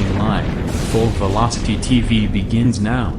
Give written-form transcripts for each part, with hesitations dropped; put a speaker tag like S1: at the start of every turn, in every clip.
S1: streaming live. Full Velocity TV begins now.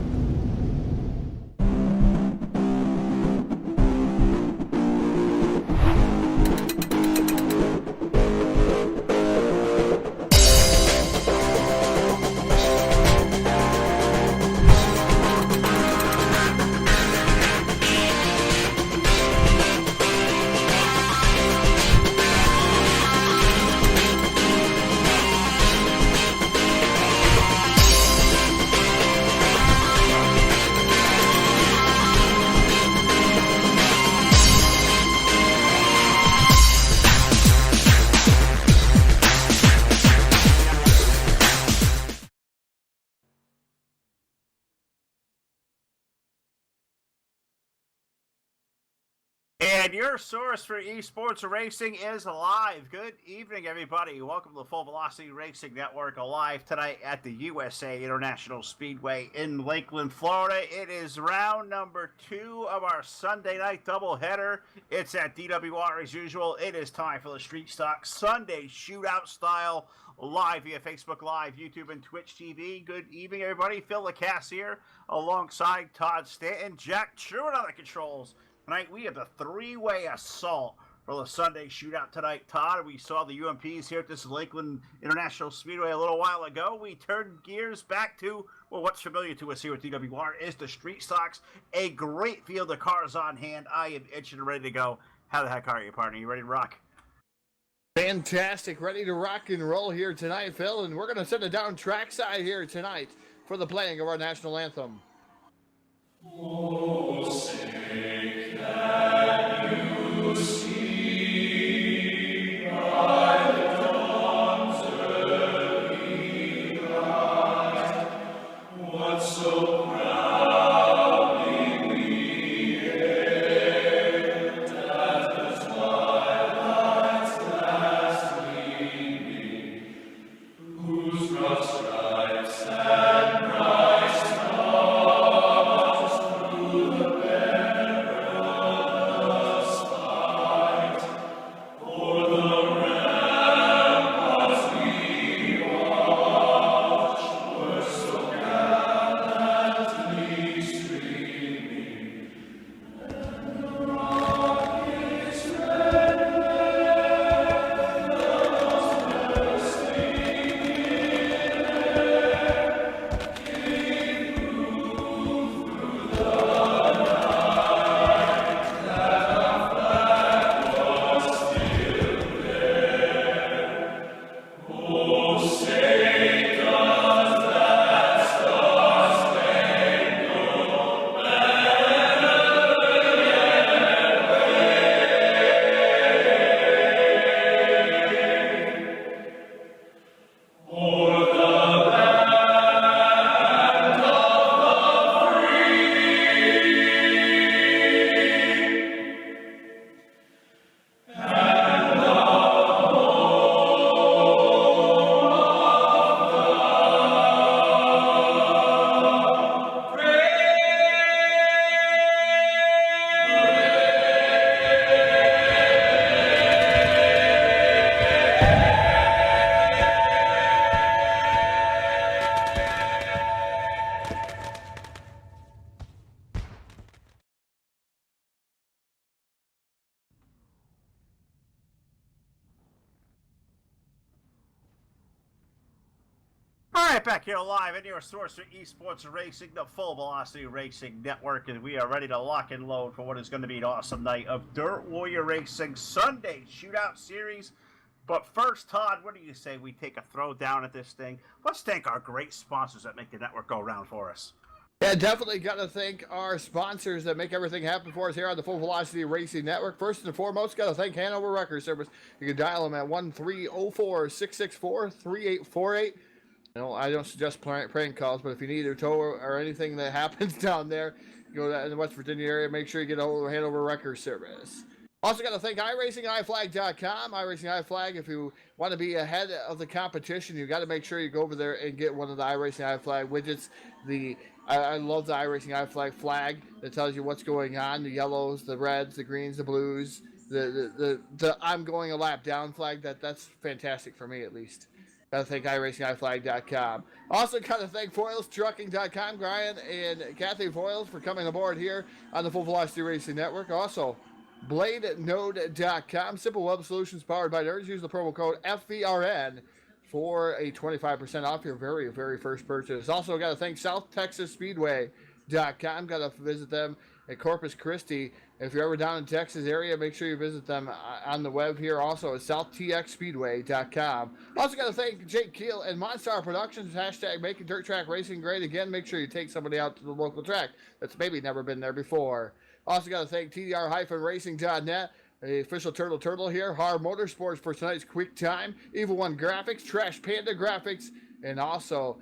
S2: And your source for esports racing is live. Good evening, everybody. Welcome to the Full Velocity Racing Network, live tonight at the USA International Speedway in Lakeland, Florida. It is round number 2 of our Sunday night doubleheader. It's at DWR as usual. It is time for the Street Stock Sunday Shootout style, live via Facebook Live, YouTube, and Twitch TV. Good evening, everybody. Phil LaCasse here, alongside Todd Stanton, Jack Truitt on the controls. Tonight we have the three-way assault for the Sunday Shootout tonight, Todd. We saw the UMPs here at this Lakeland International Speedway a little while ago. We turned gears back to, well, what's familiar to us here at DWR is the Street Stocks. A great field of cars on hand. I am itching and ready to go. How the heck are you, partner? You ready to rock?
S3: Fantastic. Ready to rock and roll here tonight, Phil. And we're going to send it down trackside here tonight for the playing of our national anthem.
S4: Oh, say can you see by the dawn's early light what so proudly we hailed at the twilight's last gleaming, whose broad stripes and bright stars through the perilous fight o'er the ramparts we watched were so gallantly streaming, and the rocket's red bells bursting in air gave proof through the night that our flag was still there. Oh, say does that star-spangled banner yet wave o'er the land of the free and the
S2: All right, back here live at your source for esports racing, the Full Velocity Racing Network, and we are ready to lock and load for what is going to be an awesome night of Dirt Warrior Racing Sunday Shootout Series. But first, Todd, what do you say we take a throw down at this thing? Let's thank our great sponsors that make the network go round for us.
S3: Yeah, definitely got to thank our sponsors that make everything happen for us here on the Full Velocity Racing Network. First and foremost, got to thank Hanover Record Service. You can dial them at 1-304-664-3848. You know, I don't suggest prank calls, but if you need a tow or anything that happens down there, you go to the West Virginia area, make sure you get a hold of Hanover Record Service. Also got to thank iRacingIFlag.com. iRacingIFlag, if you want to be ahead of the competition, you got to make sure you go over there and get one of the iRacingIFlag widgets. I love the iRacingIFlag flag that tells you what's going on, the yellows, the reds, the greens, the blues, the I'm going a lap down flag. That's fantastic for me, at least. Gotta thank iRacingIFlag.com. Also gotta thank FoilsTrucking.com, Brian and Kathy Foils for coming aboard here on the Full Velocity Racing Network. Also, BladeNode.com, simple web solutions powered by nerds. Use the promo code FVRN for a 25% off your very, very first purchase. Also gotta thank SouthTexasSpeedway.com. Gotta visit them at Corpus Christi. If you're ever down in Texas area, make sure you visit them on the web here. Also at SouthTXSpeedway.com. Also got to thank Jake Keel and Monstar Productions. Hashtag making dirt track racing great again. Make sure you take somebody out to the local track that's maybe never been there before. Also got to thank TDR-Racing.net. The official Turtle here. Hard Motorsports for tonight's quick time. Evil One Graphics, Trash Panda Graphics, and also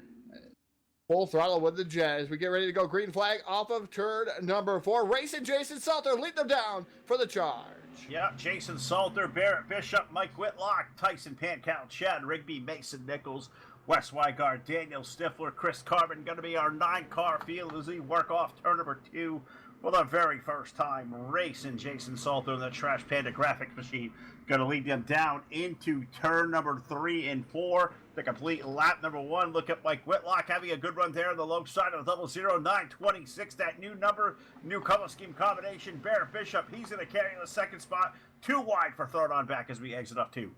S3: Full Throttle with the Jet as we get ready to go. Green flag off of turn number 4. Racing Jason Salter lead them down for the charge.
S2: Yeah, Jason Salter, Barrett Bishop, Mike Whitlock, Tyson Pankow, Chad Rigby, Mason Nichols, Wes Weigard, Daniel Stifler, Chris Carbon. Going to be our 9-car field as we work off turn number 2 for the very first time. Racing Jason Salter in the Trash Panda graphics machine. Going to lead them down into turn number 3 and 4. The complete lap number 1. Look at Mike Whitlock having a good run there on the low side of the 00926. That new number, new color scheme combination. Barrett Bishop, he's going to carry the second spot. 2 wide for third on back as we exit off 2.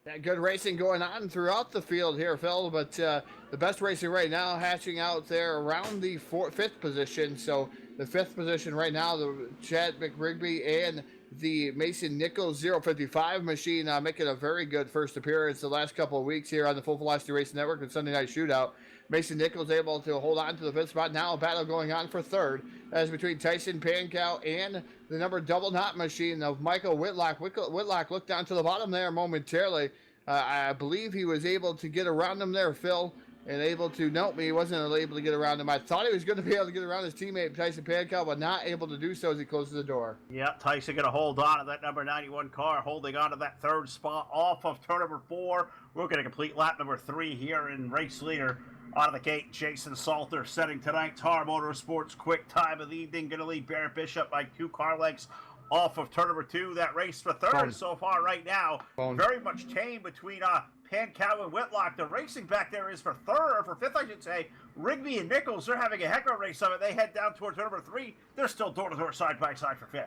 S3: Yeah, good racing going on throughout the field here, Phil, but the best racing right now hatching out there around the 5th position. So the 5th position right now, the Chad McRigby and the Mason Nichols 055 machine making a very good first appearance the last couple of weeks here on the Full Velocity Racing Network and Sunday Night Shootout. Mason Nichols able to hold on to the 5th spot. Now a battle going on for 3rd as between Tyson Pankow and the number double knot machine of Michael Whitlock. Whitlock looked down to the bottom there momentarily. I believe he was able to get around him there, Phil, and able to, nope, he wasn't able to get around him. I thought he was going to be able to get around his teammate Tyson Pankow, but not able to do so as he closes the door.
S2: Yeah, Tyson going to hold on to that number 91 car, holding on to that 3rd spot off of turn number 4. We're going to complete lap number 3 here in race leader. Out of the gate, Jason Salter setting tonight's Hard Motorsports quick time of the evening. Going to lead Barrett Bishop by 2 car lengths off of turn number 2. That race for 3rd so far right now. Very much tame between Pankow and Whitlock. The racing back there is for 5th, I should say. Rigby and Nichols, they're having a heck of a race of it. They head down towards turn number 3. They're still door-to-door, side-by-side for 5th.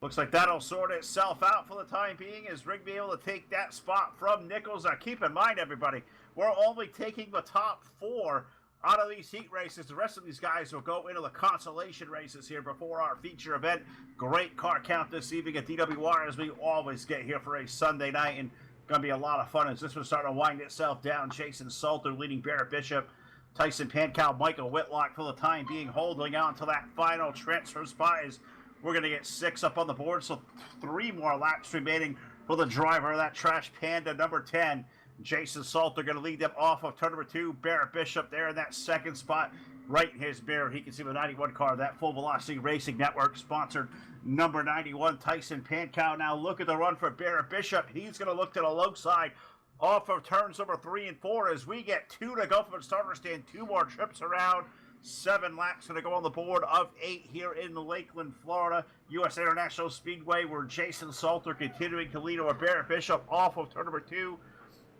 S2: Looks like that'll sort itself out for the time being as Rigby able to take that spot from Nichols. Now keep in mind, everybody, we're only taking the top 4 out of these heat races. The rest of these guys will go into the consolation races here before our feature event. Great car count this evening at DWR as we always get here for a Sunday night, and going to be a lot of fun as this one's starting to wind itself down. Jason Salter leading Barrett Bishop, Tyson Pankow, Michael Whitlock for the time being holding on to that final transfer spot as we're going to get 6 up on the board, so 3 more laps remaining for the driver of that Trash Panda number 10. Jason Salter going to lead them off of turn number 2. Barrett Bishop there in that 2nd spot, right in his mirror. He can see the 91 car, that Full Velocity Racing Network sponsored number 91. Tyson Pankow now look at the run for Barrett Bishop. He's going to look to the low side off of turns number 3 and 4 as we get 2 to go from the starter stand. 2 more trips around. 7 laps going to go on the board of 8 here in Lakeland, Florida. U.S. International Speedway, where Jason Salter continuing to lead over Barrett Bishop off of turn number 2.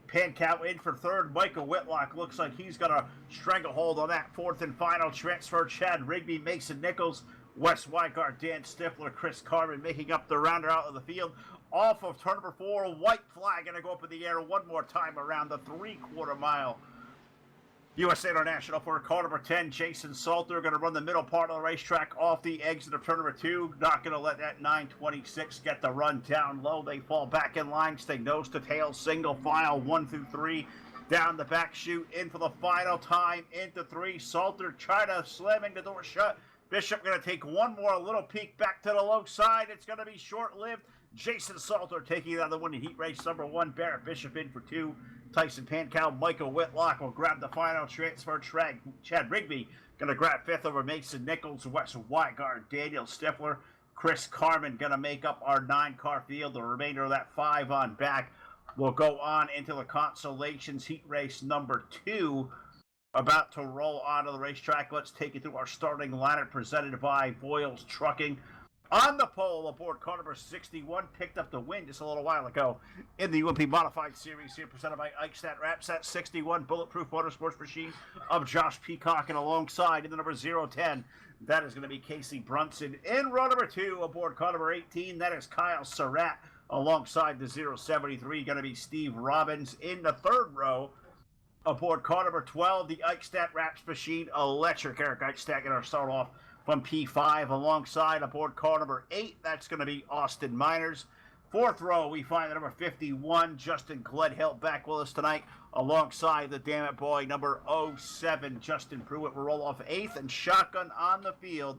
S2: Pankow in for 3rd. Michael Whitlock looks like he's going to stranglehold on that 4th and final transfer. Chad Rigby, Mason Nichols, Wes Weigard, Dan Stifler, Chris Carbon making up the rounder out of the field. Off of turn number 4, white flag going to go up in the air one more time around the 3/4 mile. U.S. International for car number 10, Jason Salter, going to run the middle part of the racetrack off the exit of turn number 2. Not going to let that 926 get the run down low. They fall back in line, stay nose to tail, single file, 1 through 3. Down the back chute, in for the final time, into 3. Salter trying to slamming the door shut. Bishop going to take one more little peek back to the low side. It's going to be short-lived. Jason Salter taking it out of the winning heat race number 1. Barrett Bishop in for 2. Tyson Pankow, Michael Whitlock will grab the final transfer. Chad Rigby going to grab 5th over Mason Nichols, Wes Weigard, Daniel Stifler, Chris Carmen going to make up our 9-car field. The remainder of that 5 on back will go on into the Consolations heat race number 2. About to roll onto the racetrack. Let's take you through our starting lineup presented by Boyles Trucking. On the pole aboard car number 61, picked up the win just a little while ago in the UMP Modified Series here, presented by Eichstadt Rapsat 61, Bulletproof Motorsports machine of Josh Peacock, and alongside in the number 010, that is going to be Casey Brunson. In row number 2 aboard car number 18, that is Kyle Surratt. Alongside the 073, going to be Steve Robbins. In the third row aboard car number 12, the Eichstadt Raps machine, Electric Eric Eichstadt, going to start off from P5. Alongside aboard car number 8, that's going to be Austin Miners. Fourth row, we find the number 51, Justin Gledhill, back with us tonight. Alongside the Damn It Boy, number 07, Justin Pruitt. We'll roll off 8th, and shotgun on the field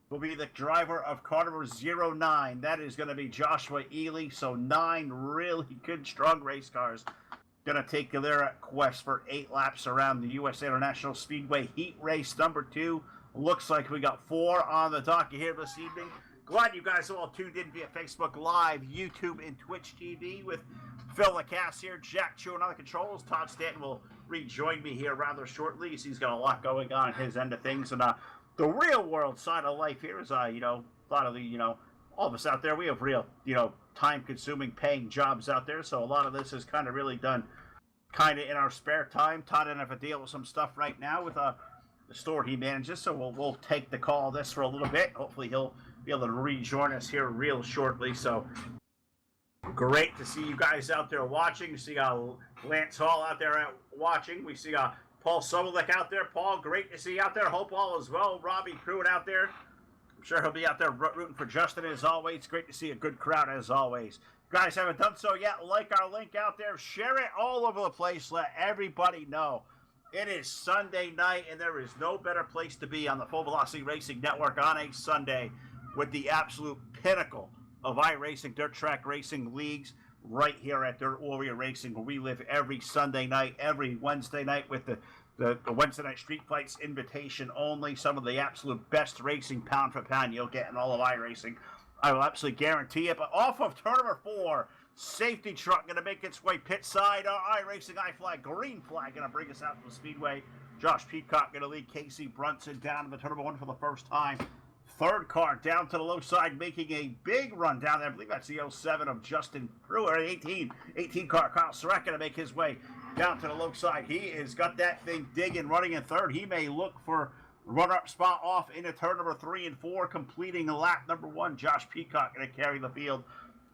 S2: will be the driver of car number 09. That is going to be Joshua Ely. So 9 really good, strong race cars going to take their quest for 8 laps around the U.S. International Speedway Heat Race number 2. Looks like we got 4 on the docket here this evening. Glad you guys all tuned in via Facebook Live, YouTube, and Twitch TV with Phil Lacasse here, Jack Chewin on the controls. Todd Stanton will rejoin me here rather shortly, as he's got a lot going on at his end of things. And the real world side of life here is, a lot of the, all of us out there, we have real, time-consuming, paying jobs out there. So a lot of this is kind of really done kind of in our spare time. Todd didn't have to deal with some stuff right now with the store he manages, so we'll take the call this for a little bit. Hopefully he'll be able to rejoin us here real shortly. So great to see you guys out there watching. We see Lance Hall out there watching. We see Paul Sobolik out there. Paul, great to see you out there. Hope all is well. Robbie Pruitt out there. I'm sure he'll be out there rooting for Justin as always. Great to see a good crowd as always. If you guys haven't done so yet, like our link out there. Share it all over the place. Let everybody know. It is Sunday night, and there is no better place to be on the Full Velocity Racing Network on a Sunday with the absolute pinnacle of iRacing, dirt track racing leagues right here at Dirt Warrior Racing, where we live every Sunday night, every Wednesday night with the Wednesday Night Street Fights invitation only. Some of the absolute best racing pound for pound you'll get in all of iRacing. I will absolutely guarantee it. But off of turn number 4, safety truck going to make its way pit side. iRacing I-Flag, green flag going to bring us out to the Speedway. Josh Peacock going to lead Casey Brunson down to the turn number 1 for the first time. Third car down to the low side, making a big run down there. I believe that's the 07 of Justin Pruitt, or 18 car. Kyle Surratt going to make his way down to the low side. He has got that thing digging, running in third. He may look for runner-up spot off into turn number 3 and 4, completing lap number 1. Josh Peacock going to carry the field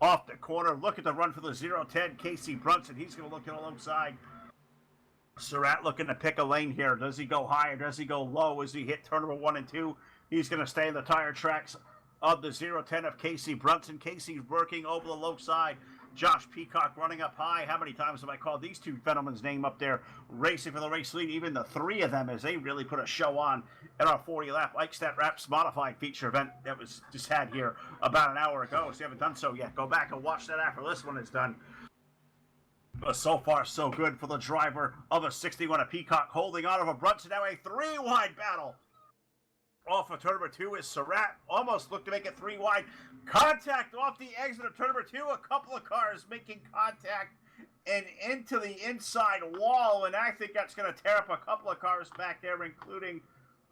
S2: off the corner. Look at the run for the 010, Casey Brunson. He's going to look at alongside. Surratt looking to pick a lane here. Does he go high or does he go low as he hit turn number 1 and 2? He's going to stay in the tire tracks of the 010 of Casey Brunson. Casey's working over the low side. Josh Peacock running up high. How many times have I called these two gentlemen's name up there racing for the race lead? Even the 3 of them, as they really put a show on at our 40-lap Eichstadt Raps Modified feature event that was just had here about an hour ago. So if you haven't done so yet, go back and watch that after this one is done. But so far, so good for the driver of a 61 of Peacock, holding on of Brunson. Now a 3-wide battle. Off of turn number 2 is Surratt. Almost looked to make it 3 wide. Contact off the exit of turn number 2. A couple of cars making contact and into the inside wall. And I think that's going to tear up a couple of cars back there, including,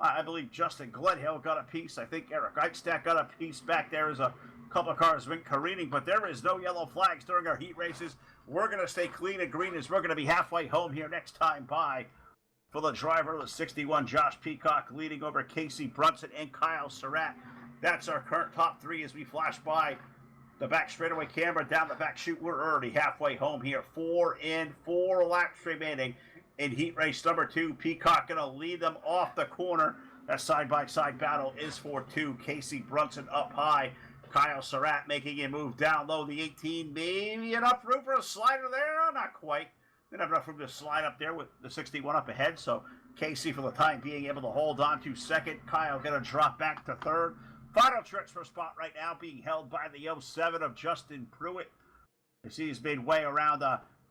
S2: I believe, Justin Gledhill got a piece. I think Eric Eichstadt got a piece back there as a couple of cars went careening. But there is no yellow flags during our heat races. We're going to stay clean and green as we're going to be halfway home here next time by. For the driver of the 61, Josh Peacock, leading over Casey Brunson and Kyle Surratt. That's our current top 3 as we flash by the back straightaway camera down the back chute. We're already halfway home here. 4 in, 4 laps remaining in heat race number 2. Peacock going to lead them off the corner. That side-by-side battle is for 2. Casey Brunson up high. Kyle Surratt making a move down low. The 18, maybe enough room for a slider there? Not quite. Didn't have enough room to slide up there with the 61 up ahead, so Casey, for the time being, able to hold on to second. Kyle going to drop back to third. Final transfer spot right now being held by the 07 of Justin Pruitt. You see he's made way around.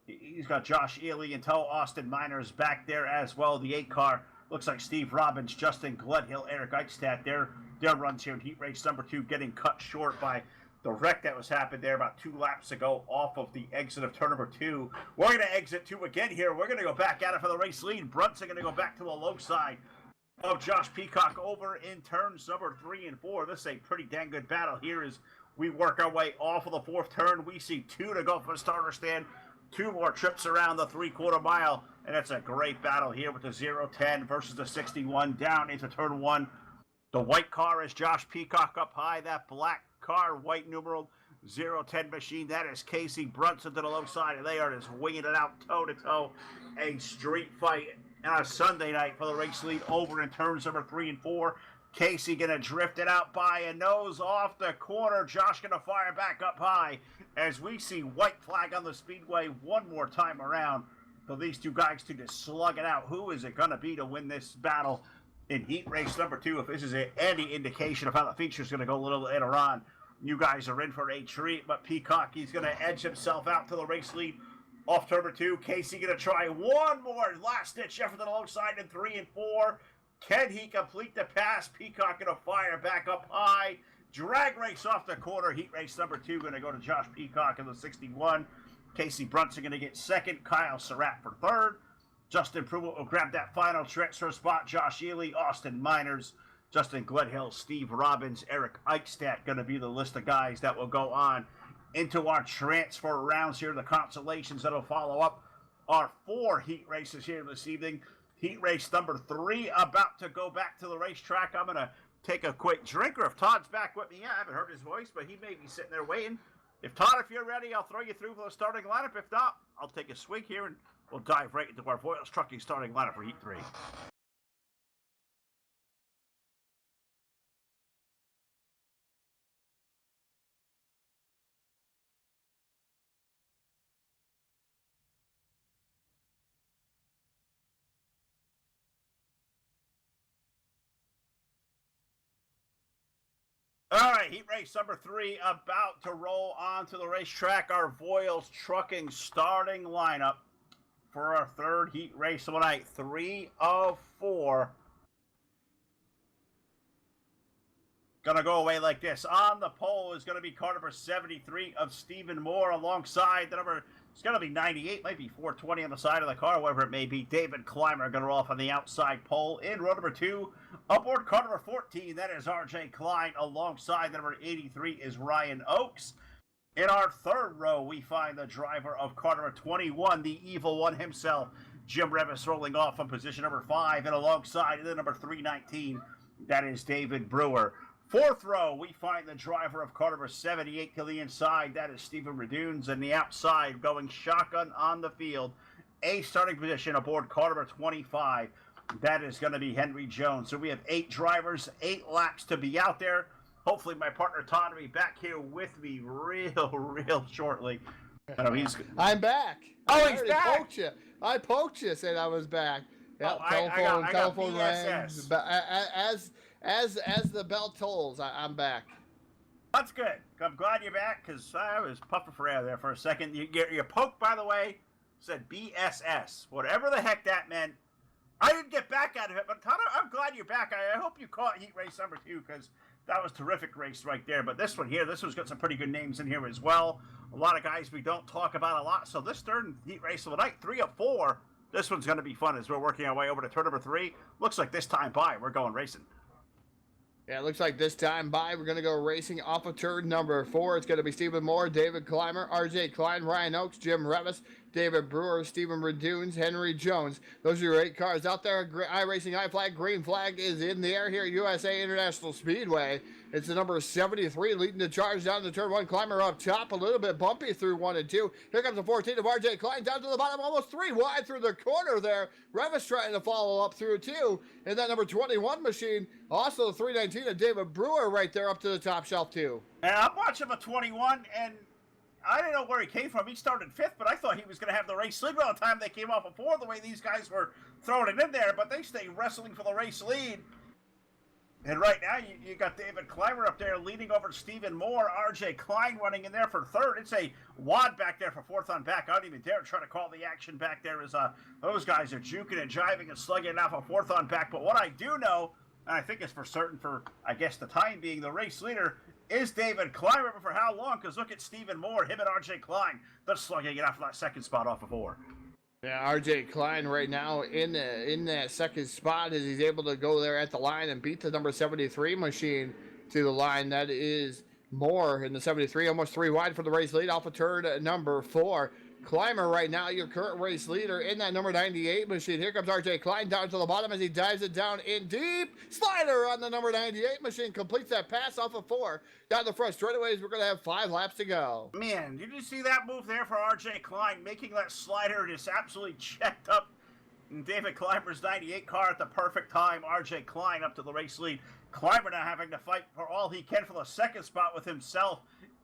S2: He's got Josh Ely in tow. Austin Miners back there as well. The 8 car looks like Steve Robbins, Justin Gledhill, Eric Eichstadt. Their runs here in heat race number 2 getting cut short by the wreck that was happened there about 2 laps ago off of the exit of turn number 2. We're going to exit 2 again here. We're going to go back at it for the race lead. Brunson going to go back to the low side of Josh Peacock over in turns number 3 and 4. This is a pretty dang good battle here as we work our way off of the 4th turn. We see 2 to go for the starter stand. 2 more trips around the 3/4 mile. And it's a great battle here with the 0-10 versus the 61 down into turn 1. The white car is Josh Peacock up high. That black car, white numeral 0-10 machine, that is Casey Brunson to the low side. And they are just winging it out toe-to-toe. A street fight on a Sunday night for the race lead over in turns number 3 and 4. Casey gonna drift it out by a nose off the corner. Josh gonna fire back up high as we see white flag on the speedway one more time around for these two guys to just slug it out. Who is it gonna be to win this battle in heat race number 2? If this is any indication of how the feature is gonna go a little later on, you guys are in for a treat. But Peacock, he's gonna edge himself out to the race lead off turn number 2. Casey gonna try one more last ditch effort to the low side in 3 and 4. Can he complete the pass? Peacock gonna fire back up high. Drag race off the corner. Heat race number 2 gonna go to Josh Peacock in the 61. Casey Brunson gonna get second. Kyle Surratt for third. Justin Pruitt will grab that final transfer spot. Josh Ely, Austin Miners, Justin Gledhill, Steve Robbins, Eric Eichstadt gonna be the list of guys that will go on into our transfer rounds here. The consolations that'll follow up our 4 heat races here this evening. Heat race number 3 about to go back to the racetrack. I'm going to take a quick drink, or if Todd's back with me, I haven't heard his voice, but he may be sitting there waiting. If Todd, if you're ready, I'll throw you through for the starting lineup. If not, I'll take a swig here and we'll dive right into our Voiles Trucking starting lineup for Heat 3. All right, heat race number 3 about to roll onto the racetrack. Our Voiles Trucking starting lineup for our 3rd heat race of the night. 3 of 4. Gonna go away like this. On the pole is gonna be car number 73 of Stephen Moore, alongside the number, it's gonna be 98, might be 420 on the side of the car, whatever it may be. David Clymer gonna roll off on the outside pole. In row number 2, aboard car number 14, that is RJ Klein, alongside the number 83 is Ryan Oakes. In our 3rd row, we find the driver of car number 21, the evil one himself, Jim Revis, rolling off on position number 5, and alongside the number 319, that is David Brewer. 4th row, we find the driver of car number 78 to the inside. That is Stephen Redunes. And the outside, going shotgun on the field. A starting position aboard car number 25. That is going to be Henry Jones. So we have 8 drivers, 8 laps to be out there. Hopefully my partner Todd will be back here with me real shortly.
S3: I'm back.
S2: Oh,
S3: I
S2: he's
S3: already
S2: back.
S3: Poked you. I poked you, said I was back. Yep,
S2: Oh, I got
S3: telephone
S2: BSS.
S3: rang. As the bell tolls, I'm back.
S2: That's good. I'm glad you're back, because I was puffing for air there for a second. Your poke, by the way, said BSS. Whatever the heck that meant. I didn't get back out of it, but Todd, I'm glad you're back. I hope you caught heat race number 2, because that was a terrific race right there. But this one here, this one's got some pretty good names in here as well. A lot of guys we don't talk about a lot. So this 3rd heat race of the night, 3 of 4. This one's going to be fun as we're working our way over to turn number 3. Looks like this time by, we're going racing.
S3: Yeah, it looks like this time by, we're going to go racing off of turn number 4. It's going to be Stephen Moore, David Clymer, RJ Klein, Ryan Oakes, Jim Revis, David Brewer, Stephen Redunes, Henry Jones. Those are your 8 cars out there. iRacing iFlag, green flag is in the air here at USA International Speedway. It's the number 73 leading the charge down to turn 1. Clymer up top, a little bit bumpy through 1 and 2. Here comes the 14 of RJ Klein down to the bottom, almost 3 wide through the corner there. Revis trying to follow up through 2. And that number 21 machine, also the 319 of David Brewer right there up to the top shelf too.
S2: And I'm watching the 21, and I didn't know where he came from. He started 5th, but I thought he was going to have the race lead by the time they came off of 4, the way these guys were throwing it in there. But they stay wrestling for the race lead. And right now, you got David Clymer up there leading over Stephen Moore. RJ Klein running in there for 3rd. It's a wad back there for 4th on back. I don't even dare try to call the action back there as those guys are juking and jiving and slugging it out for 4th on back. But what I do know, and I think it's for certain for, I guess, the time being, the race leader is David Clymer. But for how long? Because look at Stephen Moore, him and RJ Klein. They're slugging it out for that 2nd spot off of 4.
S3: Yeah, RJ Klein right now in that second spot as he's able to go there at the line and beat the number 73 machine to the line. That is Moore in the 73, almost 3 wide for the race lead off of turn number 4. Climber right now, your current race leader in that number 98 machine. Here comes RJ Klein down to the bottom as he dives it down in deep. Slider on the number 98 machine completes that pass off of 4. Down the front straightaways, we're going to have 5 laps to go.
S2: Man, did you see that move there for RJ Klein, making that slider just absolutely checked up David Clymer's 98 car at the perfect time. RJ Klein up to the race lead. Clymer now having to fight for all he can for the second spot with himself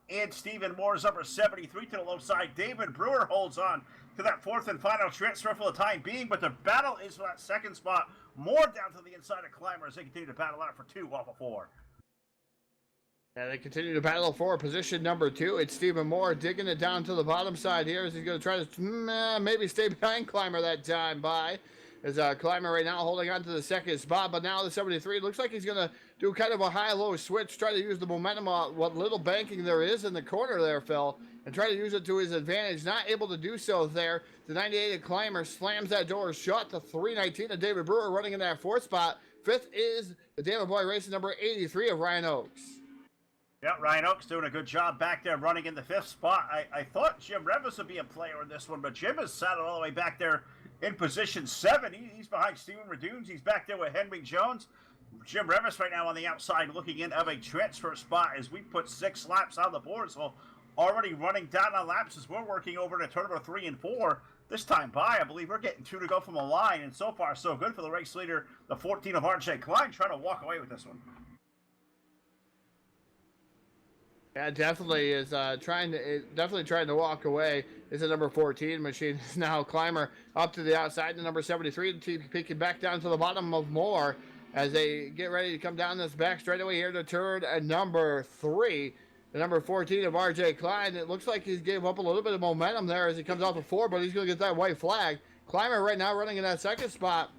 S2: and Stephen Moore's number 73 to the low side. David Brewer holds on to that fourth and final transfer for the time being, but the battle is for that second spot. Moore down to the inside of Clymer as they continue to battle out for 2 off of 4.
S3: And they continue to battle for position number 2. It's Stephen Moore digging it down to the bottom side here as he's going to try to maybe stay behind Clymer that time by. As Clymer right now holding on to the second spot, but now the 73 looks like he's going to do kind of a high-low switch, try to use the momentum, what little banking there is in the corner there, Phil, and try to use it to his advantage. Not able to do so there. The 98 Clymer slams that door shut. The 319 of David Brewer running in that 4th spot. 5th is the David Boy Racing number 83 of Ryan Oakes.
S2: Yeah, Ryan Oakes doing a good job back there running in the 5th spot. I thought Jim Revis would be a player in this one, but Jim is saddled all the way back there in position 7. He's behind Steven Redunes. He's back there with Henry Jones. Jim Revis right now on the outside looking in of a transfer spot as we put 6 laps on the board. So already running down on laps as we're working over to turn number 3 and 4. This time by, I believe we're getting 2 to go from the line, and so far so good for the race leader, the 14 of RJ Klein, trying to walk away with this one.
S3: Yeah, definitely is trying to walk away. Is the number 14 machine. Is now Clymer up to the outside. The number 73 the team peeking back down to the bottom of Moore as they get ready to come down this back straightaway here to turn number 3. The number 14 of RJ Klein. It looks like he's gave up a little bit of momentum there as he comes off the 4, but he's going to get that white flag. Clymer right now running in that second spot.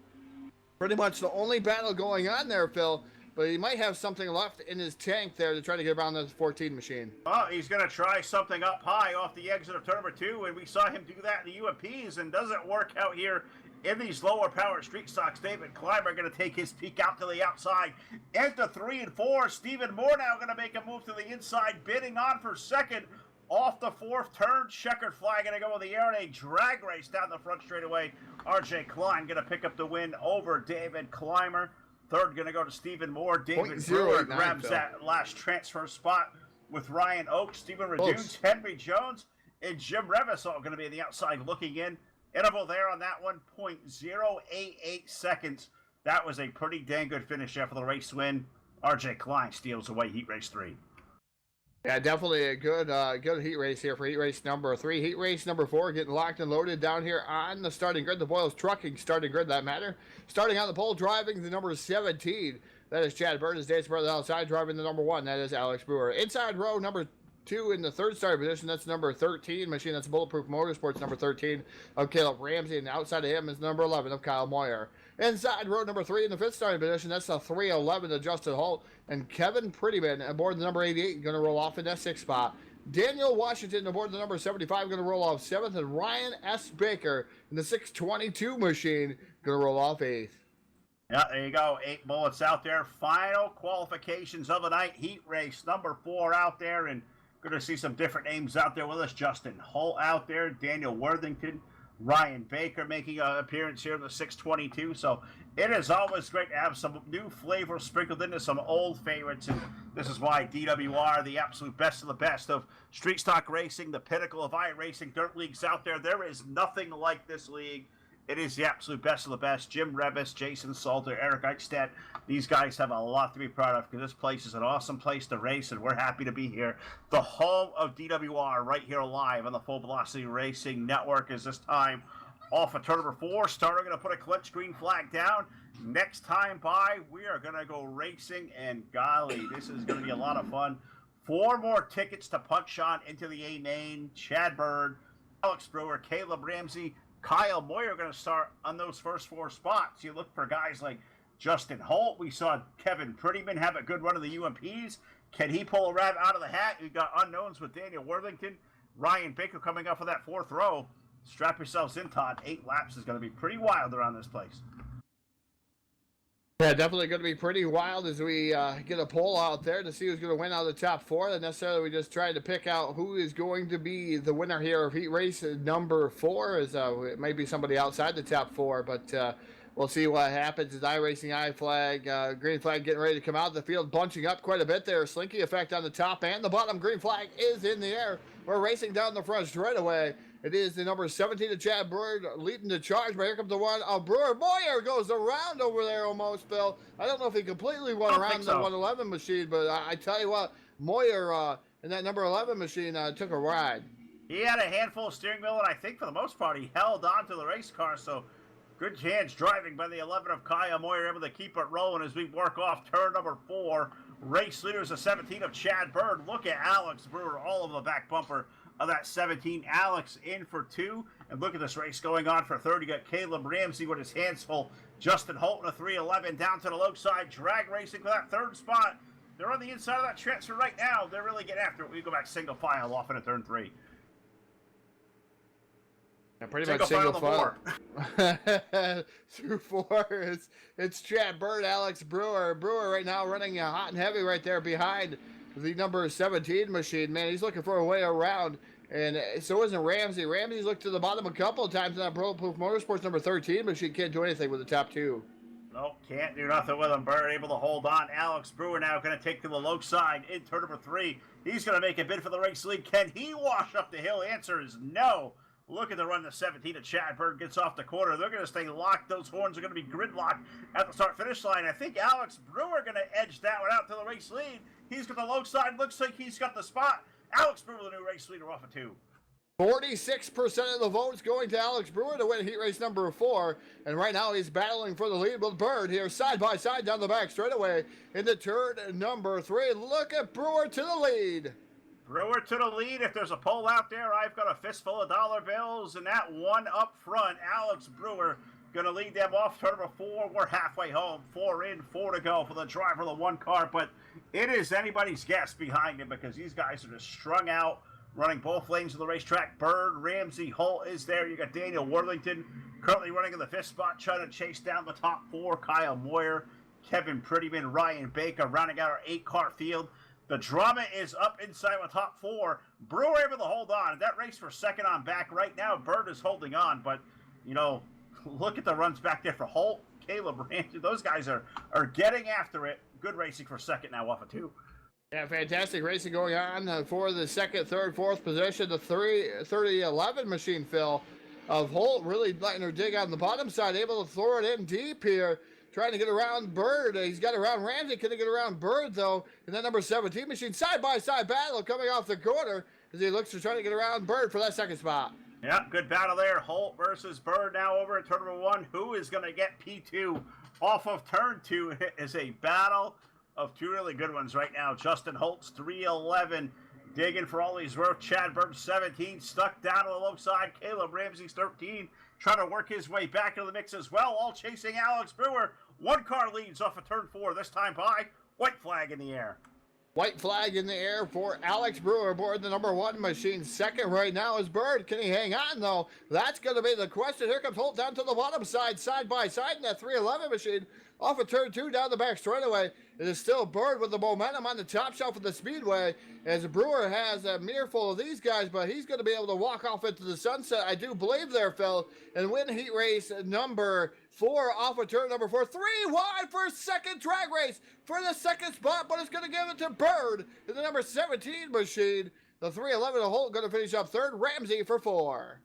S3: Pretty much the only battle going on there, Phil. But he might have something left in his tank there to try to get around this 14 machine.
S2: Well, he's going to try something up high off the exit of turn number 2, and we saw him do that in the UMPs, and doesn't work out here in these lower power street stocks. David Clymer going to take his peek out to the outside. Into 3 and 4. Stephen Moore now going to make a move to the inside, bidding on for second. Off the 4th turn, checkered flag going to go in the air in a drag race down the front straightaway. RJ Klein going to pick up the win over David Clymer. 3rd going to go to Stephen Moore. David Brewer grabs that last transfer spot with Ryan Oakes, Stephen Redunes, Henry Jones, and Jim Revis all going to be on the outside looking in. Interval there on that one, 0.088 seconds. That was a pretty dang good finish there for the race win. RJ Klein steals away heat race 3.
S3: Yeah, definitely a good heat race here for heat race number 3. Heat race number 4 getting locked and loaded down here on the starting grid. The Boyles Trucking starting grid, that matter. Starting on the pole, driving the number 17. That is Chad Bird. His date's brother outside, driving the number 1. That is Alex Brewer. Inside row number 2 in the 3rd starting position. That's number 13 machine. That's Bulletproof Motorsports number 13 of Caleb Ramsey. And outside of him is number 11 of Kyle Moyer. Inside row number 3 in the 5th starting position. That's the 311 of Justin Holt. And Kevin Prettyman aboard the number 88 going to roll off in that 6th spot. Daniel Washington aboard the number 75 going to roll off 7th. And Ryan S. Baker in the 622 machine going to roll off 8th.
S2: Yeah, there you go. 8 bullets out there. Final qualifications of the night. Heat race number 4 out there. And going to see some different names out there with us. Justin Holt out there. Daniel Worthington. Ryan Baker making an appearance here in the 622. So it is always great to have some new flavor sprinkled into some old favorites. And this is why DWR, the absolute best of the best of street stock racing, the pinnacle of iRacing dirt leagues out there. There is nothing like this league. It is the absolute best of the best. Jim Revis, Jason Salter, Eric Eichstadt. These guys have a lot to be proud of because this place is an awesome place to race, and we're happy to be here. The home of DWR right here live on the Full Velocity Racing Network is this time off of turn number 4. Starter going to put a clutch green flag down. Next time by, we are going to go racing, and golly, this is going to be a lot of fun. 4 more tickets to punch on into the A main. Chad Bird, Alex Brewer, Caleb Ramsey, Kyle Moyer are going to start on those first 4 spots. You look for guys like Justin Holt. We saw Kevin Prettyman have a good run of the UMPs. Can he pull a rabbit out of the hat? We've got unknowns with Daniel Worthington. Ryan Baker coming up for that 4th row. strap yourselves in, Todd. 8 laps is going to be pretty wild around this place.
S3: Yeah, definitely going to be pretty wild as we get a poll out there to see who's going to win out of the top 4. Not necessarily we just trying to pick out who is going to be the winner here of heat race number 4. As it may be somebody outside the top 4, but we'll see what happens. As iRacing I flag, green flag getting ready to come out. The field bunching up quite a bit there. Slinky effect on the top and the bottom. Green flag is in the air. We're racing down the front straightaway. It is the number 17 of Chad Brewer leading the charge, but here comes the one of Brewer. Moyer goes around over there almost, Phil. I don't know if he completely went around the 111 machine, but I tell you what, Moyer in that number 11 machine took a ride.
S2: He had a handful of steering wheel, and I think for the most part he held on to the race car, so good hands driving by the 11 of Kyle Moyer, able to keep it rolling as we work off turn number 4. Race leader is the 17 of Chad Bird. Look at Alex Brewer all over the back bumper of that 17. Alex in for 2. And look at this race going on for 3rd. You got Caleb Ramsey with his hands full. Justin Holt in a 311 down to the low side. Drag racing for that 3rd spot. They're on the inside of that transfer right now. They're really getting after it. We go back single file off into turn 3.
S3: Yeah, pretty much single file. Through 4, it's Chad Bird, Alex Brewer. Brewer right now running hot and heavy right there behind the number 17 machine. Man, he's looking for a way around. And so isn't Ramsey. Ramsey's looked to the bottom a couple of times in that Bulletproof Motorsports number 13 machine. Can't do anything with the top 2.
S2: Nope, can't do nothing with him. Bird able to hold on. Alex Brewer now going to take to the low side in turn number 3. He's going to make a bid for the race lead. Can he wash up the hill? Answer is no. Looking to run the 17 of Chad Bird gets off the corner. They're going to stay locked. Those horns are going to be gridlocked at the start-finish line. I think Alex Brewer going to edge that one out to the race lead. He's got the low side. Looks like he's got the spot. Alex Brewer, the new race leader, off of 2.
S3: 46% of the votes going to Alex Brewer to win heat race number 4. And right now he's battling for the lead with Bird here side by side down the back straightaway into turn number 3. Look at Brewer to the lead.
S2: Brewer to the lead. If there's a poll out there, I've got a fistful of dollar bills, and that one up front, Alex Brewer, going to lead them off turn number 4. We're halfway home. 4 in, 4 to go for the driver of the 1 car, but it is anybody's guess behind him because these guys are just strung out, running both lanes of the racetrack. Bird, Ramsey, Holt is there. You got Daniel Worthington currently running in the 5th spot, trying to chase down the top 4. Kyle Moyer, Kevin Prettyman, Ryan Baker rounding out our 8-car field. The drama is up inside the top 4. Brewer able to hold on. That race for 2nd on back right now. Bird is holding on, but, you know, look at the runs back there for Holt, Caleb Ramsey. Those guys are getting after it. Good racing for 2nd now off of 2.
S3: Yeah, fantastic racing going on for the 2nd, 3rd, 4th position. The 30-11 machine, Phil, of Holt really letting her dig on the bottom side, able to throw it in deep here. Trying to get around Bird. He's got around Ramsey. Couldn't get around Bird, though. And that number 17 machine, side-by-side battle coming off the corner as he looks to try to get around Bird for that 2nd spot.
S2: Yeah, good battle there. Holt versus Bird now over at turn number 1. Who is going to get P2 off of turn 2? It is a battle of 2 really good ones right now. Justin Holt's 311 digging for all he's worth. Chad Bird 17 stuck down to the low side. Caleb Ramsey's 13 trying to work his way back into the mix as well, all chasing Alex Brewer. 1 car leads off of turn 4, this time by white flag in the air.
S3: White flag in the air for Alex Brewer aboard the number 1 machine. 2nd right now is Bird. Can he hang on, though? That's going to be the question. Here comes Holt down to the bottom side by side in that 311 machine. Off of turn 2 down the back straightaway. It is still Bird with the momentum on the top shelf of the Speedway as Brewer has a mirror full of these guys, but he's going to be able to walk off into the sunset, I do believe there, Phil, and win heat race number 4 off of turn number 4. 3 wide for 2nd drag race for the 2nd spot, but it's going to give it to Bird in the number 17 machine. The 311 of Holt going to finish up 3rd. Ramsey for 4.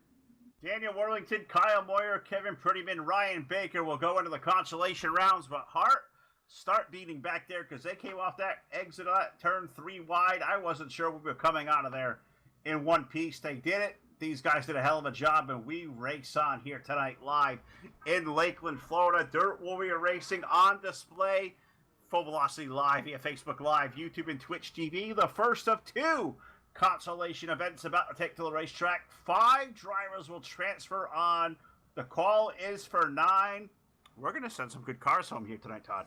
S2: Daniel Worthington, Kyle Moyer, Kevin Prettyman, Ryan Baker will go into the consolation rounds, but Hart start beating back there because they came off that exit at turn 3 wide. I wasn't sure we were coming out of there in one piece. They did it. These guys did a hell of a job, and we race on here tonight live in Lakeland, Florida. Dirt Warrior Racing on display. Full Velocity Live via Facebook Live, YouTube, and Twitch TV. The first of 2 consolation events about to take to the racetrack. 5 drivers will transfer on. The call is for 9. We're going to send some good cars home here tonight, Todd.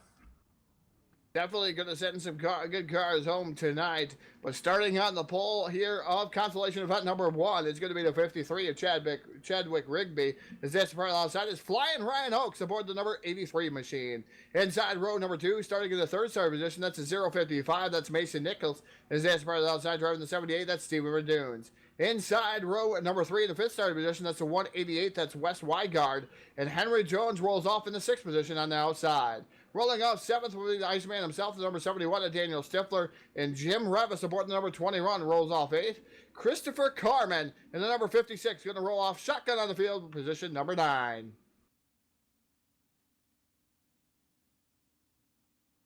S3: Definitely going to send some good cars home tonight. But starting on the pole here of consolation event number 1 is going to be the 53 of Chadwick Rigby. As this part outside is Flying Ryan Oaks aboard the number 83 machine. Inside row number 2, starting in the third star position, that's a 055. That's Mason Nichols. As this part outside driving the 78, that's Steven Redunes. Inside row number 3 in the fifth starting position, that's a 188. That's Wes Wygard. And Henry Jones rolls off in the 6th position on the outside. Rolling off 7th will be the Iceman himself, the number 71 of Daniel Stifler. And Jim Revis aboard the number 21 rolls off 8th. Christopher Carman and the number 56 going to roll off shotgun on the field, position number 9.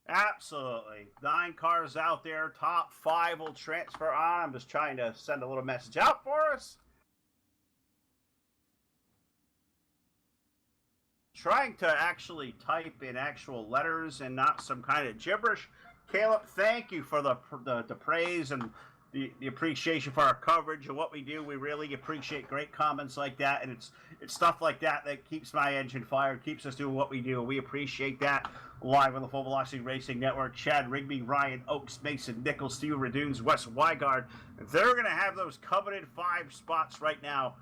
S2: Absolutely. 9 cars out there. Top 5 will transfer on. I'm just trying to send a little message out for us. Trying to actually type in actual letters and not some kind of gibberish. Caleb, thank you for the praise and the appreciation for our coverage and what we do. We really appreciate great comments like that, and it's stuff like that that keeps my engine fired, keeps us doing what we do. We appreciate that. Live on the Full Velocity Racing Network, Chad Rigby, Ryan Oaks, Mason Nichols, Steve Redunes, Wes Wygard. They're going to have those coveted 5 spots right now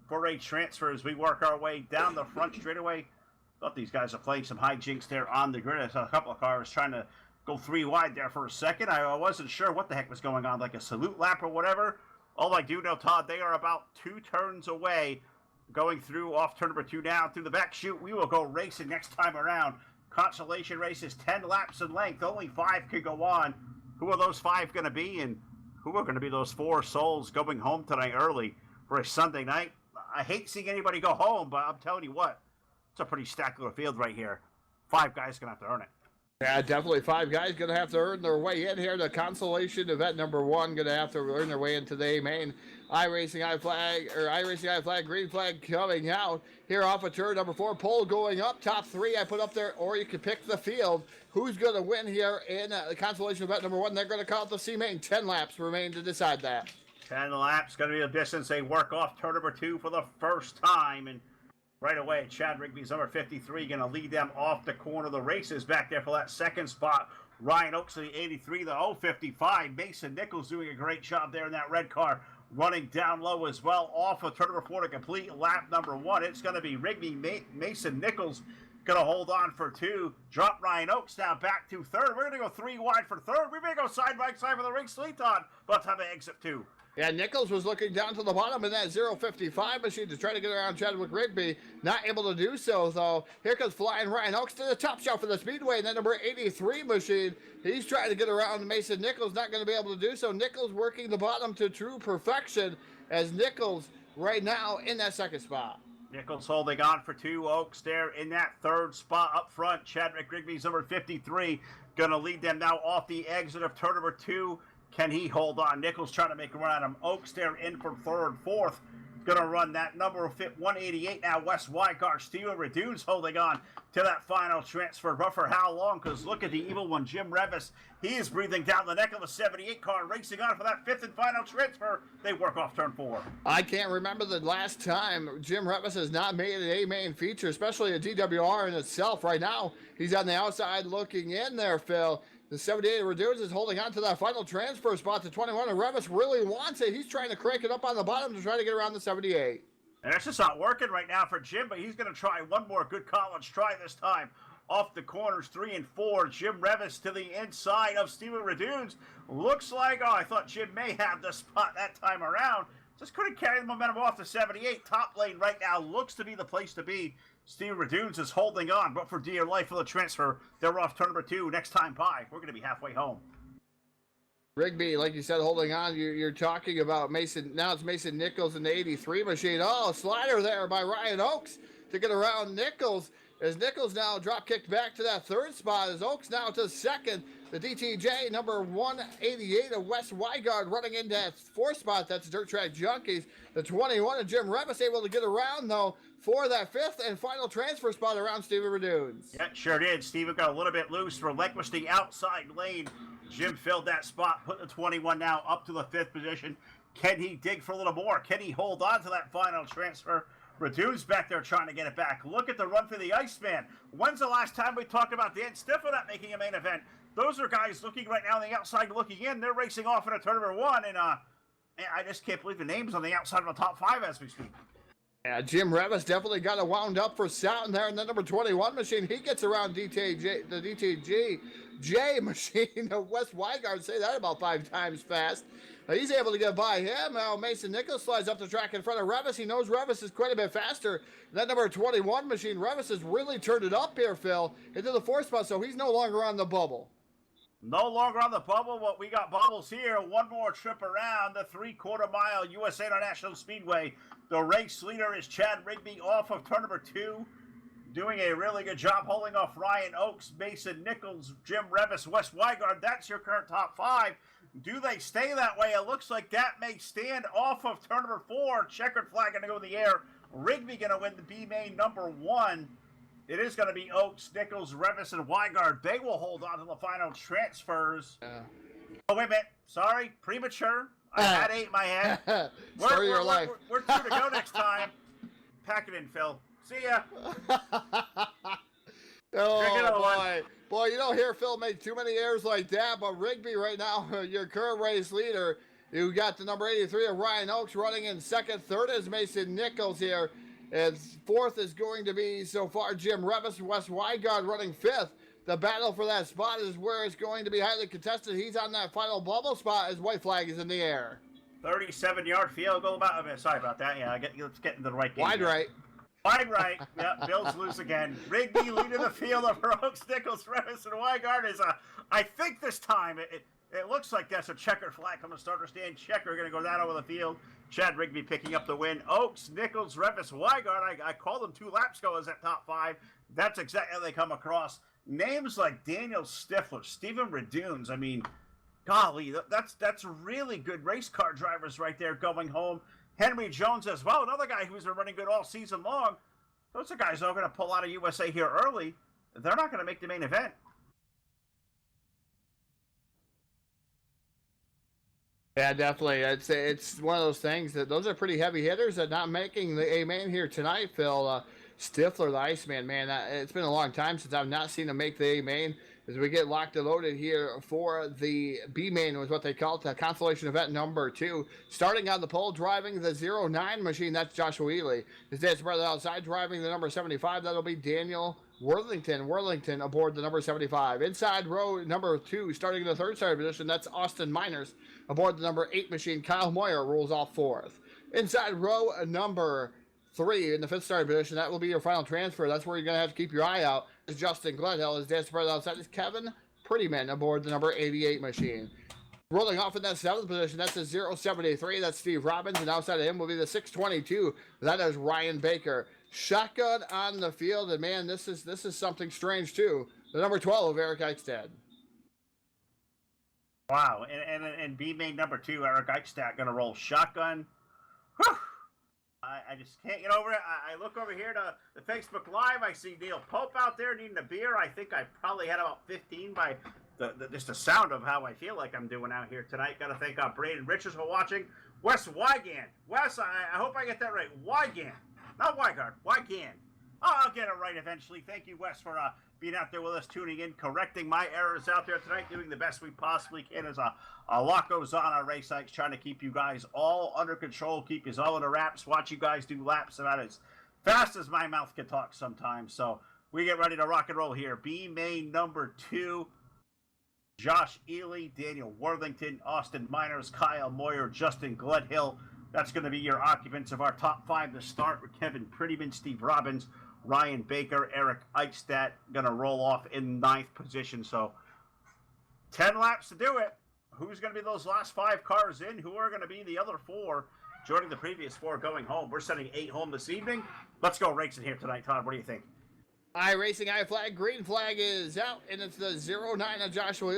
S2: for a transfer as we work our way down the front straightaway. Thought these guys are playing some hijinks there on the grid. I saw a couple of cars trying to go 3 wide there for a second. I wasn't sure what the heck was going on, like a salute lap or whatever. All I do know, Todd, they are about 2 turns away, going through off turn number 2 down through the back chute. We will go racing next time around. Consolation race is 10 laps in length. Only 5 could go on. Who are those 5 going to be, and who are going to be those 4 souls going home tonight early for a Sunday night? I hate seeing anybody go home, but I'm telling you what, it's a pretty stacked little field right here. 5 guys going to have to earn it.
S3: Yeah, definitely 5 guys going to have to earn their way in here. The consolation event number 1 going to have to earn their way into the main iRacing flag, green flag coming out here off of turn number 4. Pole going up, top 3 I put up there, or you could pick the field. Who's going to win here in the consolation event number 1? They're going to call it the C-Main. 10 laps remain to decide that.
S2: 10 laps, going to be the distance. They work off turn number 2 for the first time, and right away, Chad Rigby's number 53 going to lead them off the corner of the races back there for that second spot. Ryan Oaks, the 83, the 055. Mason Nichols doing a great job there in that red car, running down low as well off of turn number 4 to complete lap number 1. It's going to be Rigby, Mason Nichols going to hold on for 2. Drop Ryan Oaks now back to 3rd. We're going to go 3 wide for 3rd. We may go side by side for the race lead on by the time they exit 2.
S3: Yeah, Nichols was looking down to the bottom in that 055 machine to try to get around Chadwick Rigby. Not able to do so, though. Here comes Flying Ryan Oaks to the top shelf for the Speedway. And that number 83 machine, he's trying to get around Mason Nichols. Not going to be able to do so. Nichols working the bottom to true perfection as Nichols right now in that second spot.
S2: Nichols holding on for 2. Oaks there in that 3rd spot up front. Chadwick Rigby's number 53 going to lead them now off the exit of turn number 2. Can he hold on? Nichols trying to make a run at him. Oaks there in from 3rd, 4th. Going to run that number 188 now. Wes Wygard, Steven Redunes holding on to that final transfer. But for how long? Because look at the evil one, Jim Revis. He is breathing down the neck of a 78 car, racing on for that 5th and final transfer. They work off turn 4.
S3: I can't remember the last time Jim Revis has not made an A-main feature, especially a DWR in itself. Right now, he's on the outside looking in there, Phil. The 78 Redunes is holding on to that final transfer spot to 21, and Revis really wants it. He's trying to crank it up on the bottom to try to get around the 78.
S2: And it's just not working right now for Jim, but he's going to try one more good college try this time. Off the corners 3 and 4. Jim Revis to the inside of Steven Redunes. Looks like, I thought Jim may have the spot that time around. Just couldn't carry the momentum off the 78. Top lane right now looks to be the place to be. Steve Redunes is holding on, but for dear life for the transfer, they're off turn number 2. Next time by, we're going to be halfway home.
S3: Rigby, like you said, holding on. You're talking about Mason. Now it's Mason Nichols in the 83 machine. Oh, slider there by Ryan Oaks to get around Nichols. As Nichols now drop kicked back to that 3rd spot. As Oaks now to 2nd. The DTJ number 188 of Wes Wygard running into that 4th spot. That's Dirt Track Junkies. The 21 of Jim Revis able to get around, though, for that 5th and final transfer spot around Steven Redunes.
S2: Yeah, sure did. Steven got a little bit loose, relinquished the outside lane. Jim filled that spot, put the 21 now up to the 5th position. Can he dig for a little more? Can he hold on to that final transfer? Redunes back there trying to get it back. Look at the run for the Iceman. When's the last time we talked about Dan Stiffer not making a main event? those are guys looking right now on the outside looking in. They're racing off in a turn number 1, and man, I just can't believe the names on the outside of the top 5 as we speak.
S3: Yeah, Jim Revis definitely got it wound up for Sound there, and then number 21 machine, he gets around the DTJ machine of Wes Weigard, say that about 5 times fast. He's able to get by him. Now Mason Nichols slides up the track in front of Revis. He knows Revis is quite a bit faster. That number 21 machine, Revis has really turned it up here, Phil, into the 4th spot, so he's no longer on the bubble.
S2: No longer on the bubble, but we got bubbles here. One more trip around the 3/4 mile USA International Speedway. The race leader is Chad Rigby off of turn number 2. Doing a really good job holding off Ryan Oakes, Mason Nichols, Jim Revis, Wes Weigard. That's your current top 5. Do they stay that way? It looks like that may stand off of turn number 4. Checkered flag going to go in the air. Rigby going to win the B main number 1. It is going to be Oakes, Nichols, Revis, and Weigard. They will hold on to the final transfers. Oh, wait a minute. Sorry, premature. I had 8 in my head.
S3: Story of your life.
S2: We're 2 to go next time. Pack it in, Phil. See ya.
S3: Oh, boy. Boy, you don't hear Phil make too many errors like that, but Rigby right now, your current race leader, you got the number 83 of Ryan Oakes running in 2nd. 3rd is Mason Nichols here. And 4th is going to be, so far, Jim Revis, Wes Weigard running 5th. The battle for that spot is where it's going to be highly contested. He's on that final bubble spot as white flag is in the air.
S2: 37-yard field goal. Sorry about that. Yeah, let's get into the right game.
S3: Wide
S2: here.
S3: right.
S2: Wide right. Yep, Bills lose again. Rigby leading the field over Oakes, Nichols, Revis, and Weigard is I think this time it looks like that's a checkered flag from the starter stand. Checker going to go down over the field. Chad Rigby picking up the win. Oakes, Nichols, Revis, Weigard. I called them 2 laps ago as that top 5. That's exactly how they come across. Names like Daniel Stifler, Stephen Redunes. I mean, golly, that's really good race car drivers right there going home. Henry Jones as well, another guy who's been running good all season long. Those are guys who are going to pull out of USA here early. They're not going to make the main event.
S3: Yeah, definitely. It's one of those things that those are pretty heavy hitters that not making the A main here tonight, Phil. Stifler, the Iceman, man, it's been a long time since I've not seen him make the A main. As we get locked and loaded here for the B main, was what they call it, the consolation event number 2. Starting on the pole, driving the 09 machine, that's Joshua Ely. His dad's brother outside, driving the number 75, that'll be Daniel Worthington aboard the number 75. Inside row number 2, starting in the 3rd starting position, that's Austin Miners aboard the number 8 machine. Kyle Moyer rolls off 4th. Inside row number 3 in the 5th starting position, that will be your final transfer. That's where you're going to have to keep your eye out. Is Justin Gledhill. His dad's brother outside is Kevin Prettyman aboard the number 88 machine. Rolling off in that 7th position, that's the 073. That's Steve Robbins, and outside of him will be the 622. That is Ryan Baker. Shotgun on the field, and man, this is something strange too. The number 12 of Eric Eichstad.
S2: Wow, and B main number 2, Eric Eichstad going to roll shotgun. Whew. I just can't get over it. I look over here to the Facebook Live. I see Neil Pope out there needing a beer. I think I probably had about 15 by just the sound of how I feel like I'm doing out here tonight. Got to thank Braden Richards for watching. Wes Weigand. Wes, I hope I get that right. Weigand. Not Weigard. Weigand. Oh, I'll get it right eventually. Thank you, Wes, for being out there with us, tuning in, correcting my errors out there tonight, doing the best we possibly can. As a lot goes on our race sites, trying to keep you guys all under control, keep you all under wraps, watch you guys do laps about as fast as my mouth can talk sometimes. So we get ready to rock and roll here. B main number 2, Josh Ely, Daniel Worthington, Austin Miners, Kyle Moyer, Justin Gledhill. That's going to be your occupants of our top 5 to start with Kevin Prettyman, Steve Robbins, Ryan Baker, Eric Eichstadt going to roll off in 9th position. So 10 laps to do it. Who's going to be those last 5 cars in? Who are going to be the other 4 joining the previous 4 going home? We're sending 8 home this evening. Let's go racing here tonight, Todd. What do you think?
S3: Racing I flag, green flag is out, and it's the 09 of Joshua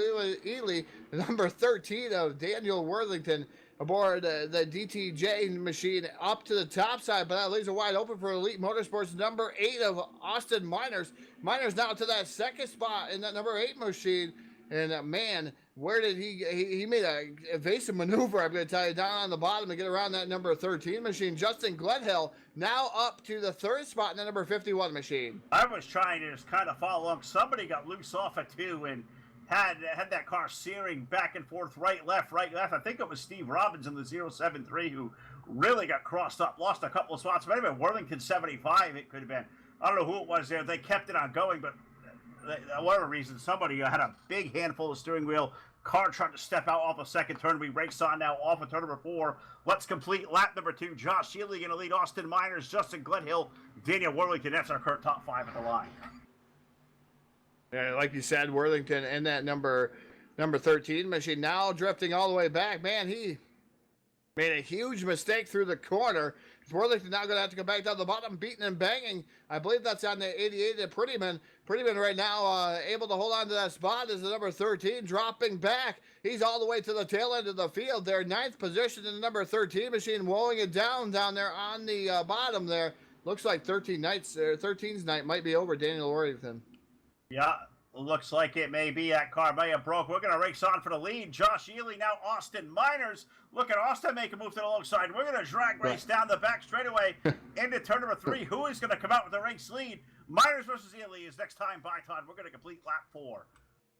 S3: Ely, the number 13 of Daniel Worthington aboard the DTJ machine up to the top side, but that leaves it wide open for Elite Motorsports, number 8 of Austin Miners. Miners now to that 2nd spot in that number 8 machine, and man, where did he made a evasive maneuver, I'm going to tell you, down on the bottom to get around that number 13 machine. Justin Gledhill now up to the 3rd spot in the number 51 machine.
S2: I was trying to just kind of follow along. Somebody got loose off at 2, and had that car searing back and forth, right, left, right, left. I think it was Steve Robbins in the 073 who really got crossed up, lost a couple of spots. It might have been Worthington 75, it could have been. I don't know who it was there. They kept it on going, but for whatever reason, somebody had a big handful of steering wheel. Car tried to step out off a second turn. We race on now off of turn number 4. Let's complete lap number 2. Josh Healy going to lead Austin Miners, Justin Gledhill, Daniel Worthington. That's our current top 5 at the line.
S3: Yeah, like you said, Worthington in that number 13 machine now drifting all the way back. Man, he made a huge mistake through the corner. Worthington now going to have to go back down the bottom, beating and banging. I believe that's on the 88 at Prettyman. Prettyman right now able to hold on to that spot is the number 13 dropping back. He's all the way to the tail end of the field there. 9th position in the number 13 machine, wallowing it down there on the bottom there. Looks like 13's night might be over Daniel Worthington.
S2: Yeah, looks like it may be. That car may have broke. We're going to race on for the lead. Josh Ely, now Austin Miners. Look at Austin make a move to the low side. We're going to drag race down the back straightaway into turn number 3. Who is going to come out with the race lead? Miners versus Ely is next time by Todd. We're going to complete lap 4.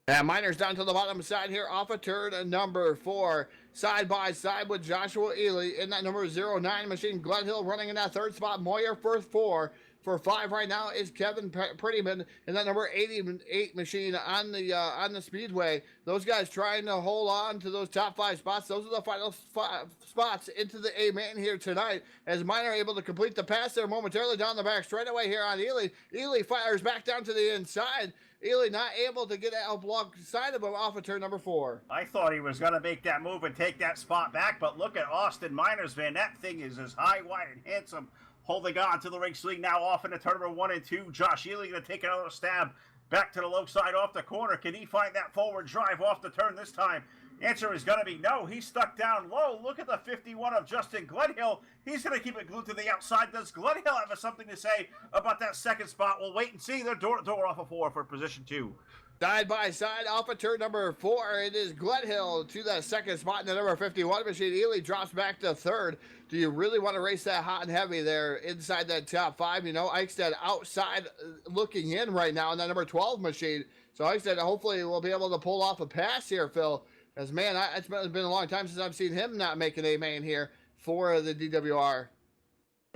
S3: Yeah, Miners down to the bottom side here off of turn number 4. Side by side with Joshua Ely in that number 09 machine. Gledhill running in that 3rd spot. Moyer first 4. For 5 right now is Kevin Prettyman in that number 88 machine on the Speedway. Those guys trying to hold on to those top 5 spots. Those are the final 5 spots into the A main here tonight. As Miner able to complete the pass there momentarily down the back straightaway here on Ely. Ely fires back down to the inside. Ely not able to get out block side of him off of turn number 4.
S2: I thought he was going to make that move and take that spot back, but look at Austin Miners, man. That thing is as high, wide, and handsome. Holding on to the race lead now off into turn number 1 and 2. Josh Ely going to take another stab back to the low side off the corner. Can he find that forward drive off the turn this time? Answer is going to be no. He's stuck down low. Look at the 51 of Justin Gledhill. He's going to keep it glued to the outside. Does Gledhill have something to say about that second spot? We'll wait and see. They're door off of 4 for position 2.
S3: Side by side off of turn number 4, it is Gledhill to that second spot in the number 51 machine. Ely drops back to 3rd. Do you really want to race that hot and heavy there inside that top 5? You know, Eichstätt outside looking in right now in that number 12 machine. So Eichstätt hopefully will be able to pull off a pass here, Phil. As man, it's been a long time since I've seen him not make an A main here for the DWR.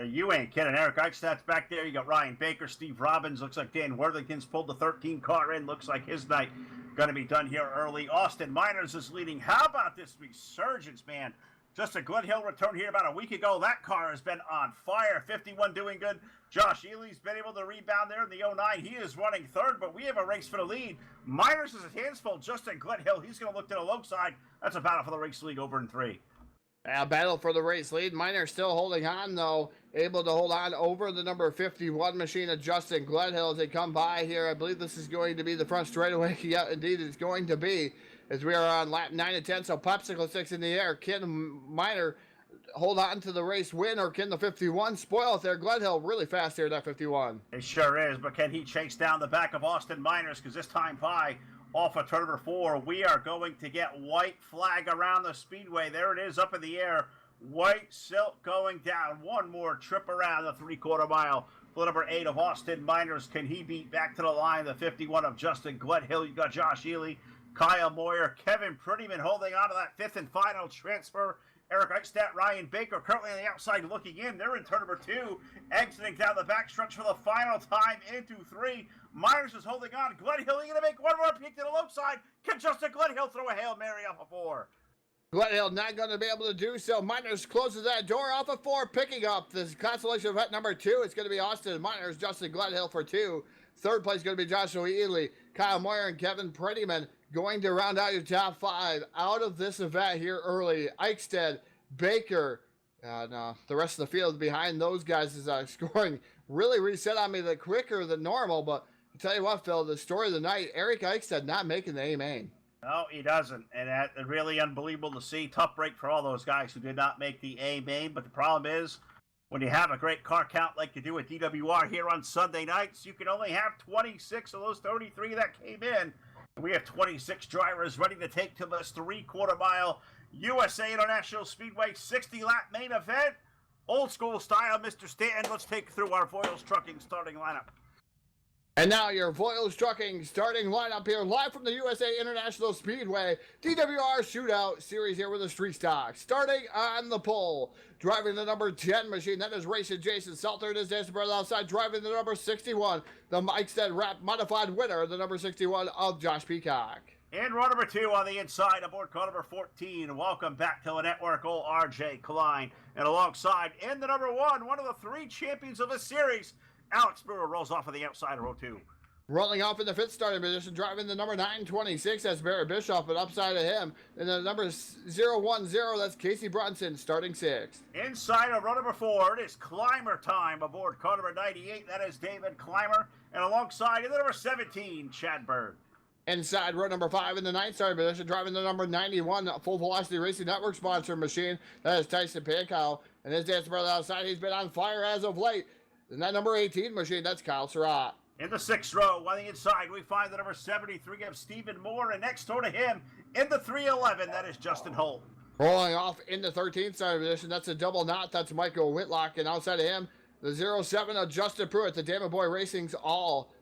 S2: You ain't kidding. Eric Eichstadt's back there. You got Ryan Baker, Steve Robbins. Looks like Dan Worthington's pulled the 13 car in. Looks like his night going to be done here early. Austin Miners is leading. How about this resurgence, man? Just a Gledhill return here about a week ago. That car has been on fire. 51 doing good. Josh Ely's been able to rebound there in the 09. He is running 3rd, but we have a race for the lead. Miners is a hands full. Justin Gledhill, he's going to look to the low side. That's a battle for the race lead over in 3.
S3: Battle for the race lead. Miner still holding on, though. Able to hold on over the number 51 machine of Justin Gledhill as they come by here. I believe this is going to be the front straightaway. Yeah, indeed, it's going to be. As we are on lap 9 and 10, so popsicle sticks in the air. Can Miner hold on to the race win, or can the 51 spoil it there? Gledhill really fast here, that 51.
S2: It sure is, but can he chase down the back of Austin Miners? Because this time by off of turn number 4, we are going to get white flag around the Speedway. There it is up in the air. White silk going down. One more trip around the 3/4 mile. For number 8 of Austin Miners. Can he beat back to the line the 51 of Justin Gledhill? You got Josh Ely, Kyle Moyer, Kevin Prettyman holding on to that 5th and final transfer. Eric Eichstätt, Ryan Baker currently on the outside looking in. They're in turn number 2, exiting down the backstretch for the final time into 3. Myers is holding on. Gledhill going to make one more peek to the low side. Can Justin Gledhill throw a Hail Mary off of 4?
S3: Gledhill not going to be able to do so. Miners closes that door off of 4, picking up this consolation event number 2. It's going to be Austin Miners, Justin Gledhill for 2. 3rd place is going to be Joshua Ely, Kyle Moyer, and Kevin Prettyman going to round out your top 5 out of this event here early. Eichstätt, Baker, the rest of the field behind those guys is scoring really reset on me quicker than normal. But I'll tell you what, Phil, the story of the night, Eric Eichstätt not making the A main.
S2: No, he doesn't. And that's really unbelievable to see. Tough break for all those guys who did not make the A main. But the problem is, when you have a great car count like you do at DWR here on Sunday nights, you can only have 26 of those 33 that came in. We have 26 drivers ready to take to this 3/4 mile USA International Speedway 60-lap main event. Old school style, Mr. Stanton. Let's take through our Foils Trucking starting lineup.
S3: And now your Voiles Trucking starting lineup here, live from the USA International Speedway, DWR Shootout Series here with the Street Stock. Starting on the pole, driving the number 10 machine, that is Racing Jason Salter. It is Jason Brother outside, driving the number 61, the Mikestead Wrap Modified winner, the number 61 of Josh Peacock.
S2: In row number 2 on the inside, aboard car number 14. Welcome back to the network, old RJ Klein. And alongside, in the number 1, one of the 3 champions of the series, Alex Brewer rolls off of the outside of row 2.
S3: Rolling off in the 5th starting position, driving the number 926, that's Barrett Bischoff, but upside of him. And the number 010, that's Casey Brunson, starting 6th.
S2: Inside of row number 4, it is Climber time aboard car number 98. That is David Climber. And alongside, in the number 17, Chad Bird.
S3: Inside row number 5 in the 9th starting position, driving the number 91, Full Velocity Racing Network sponsor machine, that is Tyson Pankow. And his dance brother outside, he's been on fire as of late. And that number 18 machine, that's Kyle Surratt.
S2: In the 6th row, on the inside, we find the number 73 of Stephen Moore, and next door to him, in the 311, that is Justin Holt.
S3: Rolling off in the 13th starting position, that's a double knot, that's Michael Whitlock. And outside of him, the 07 of Justin Pruitt, the Damn Boy Racing's all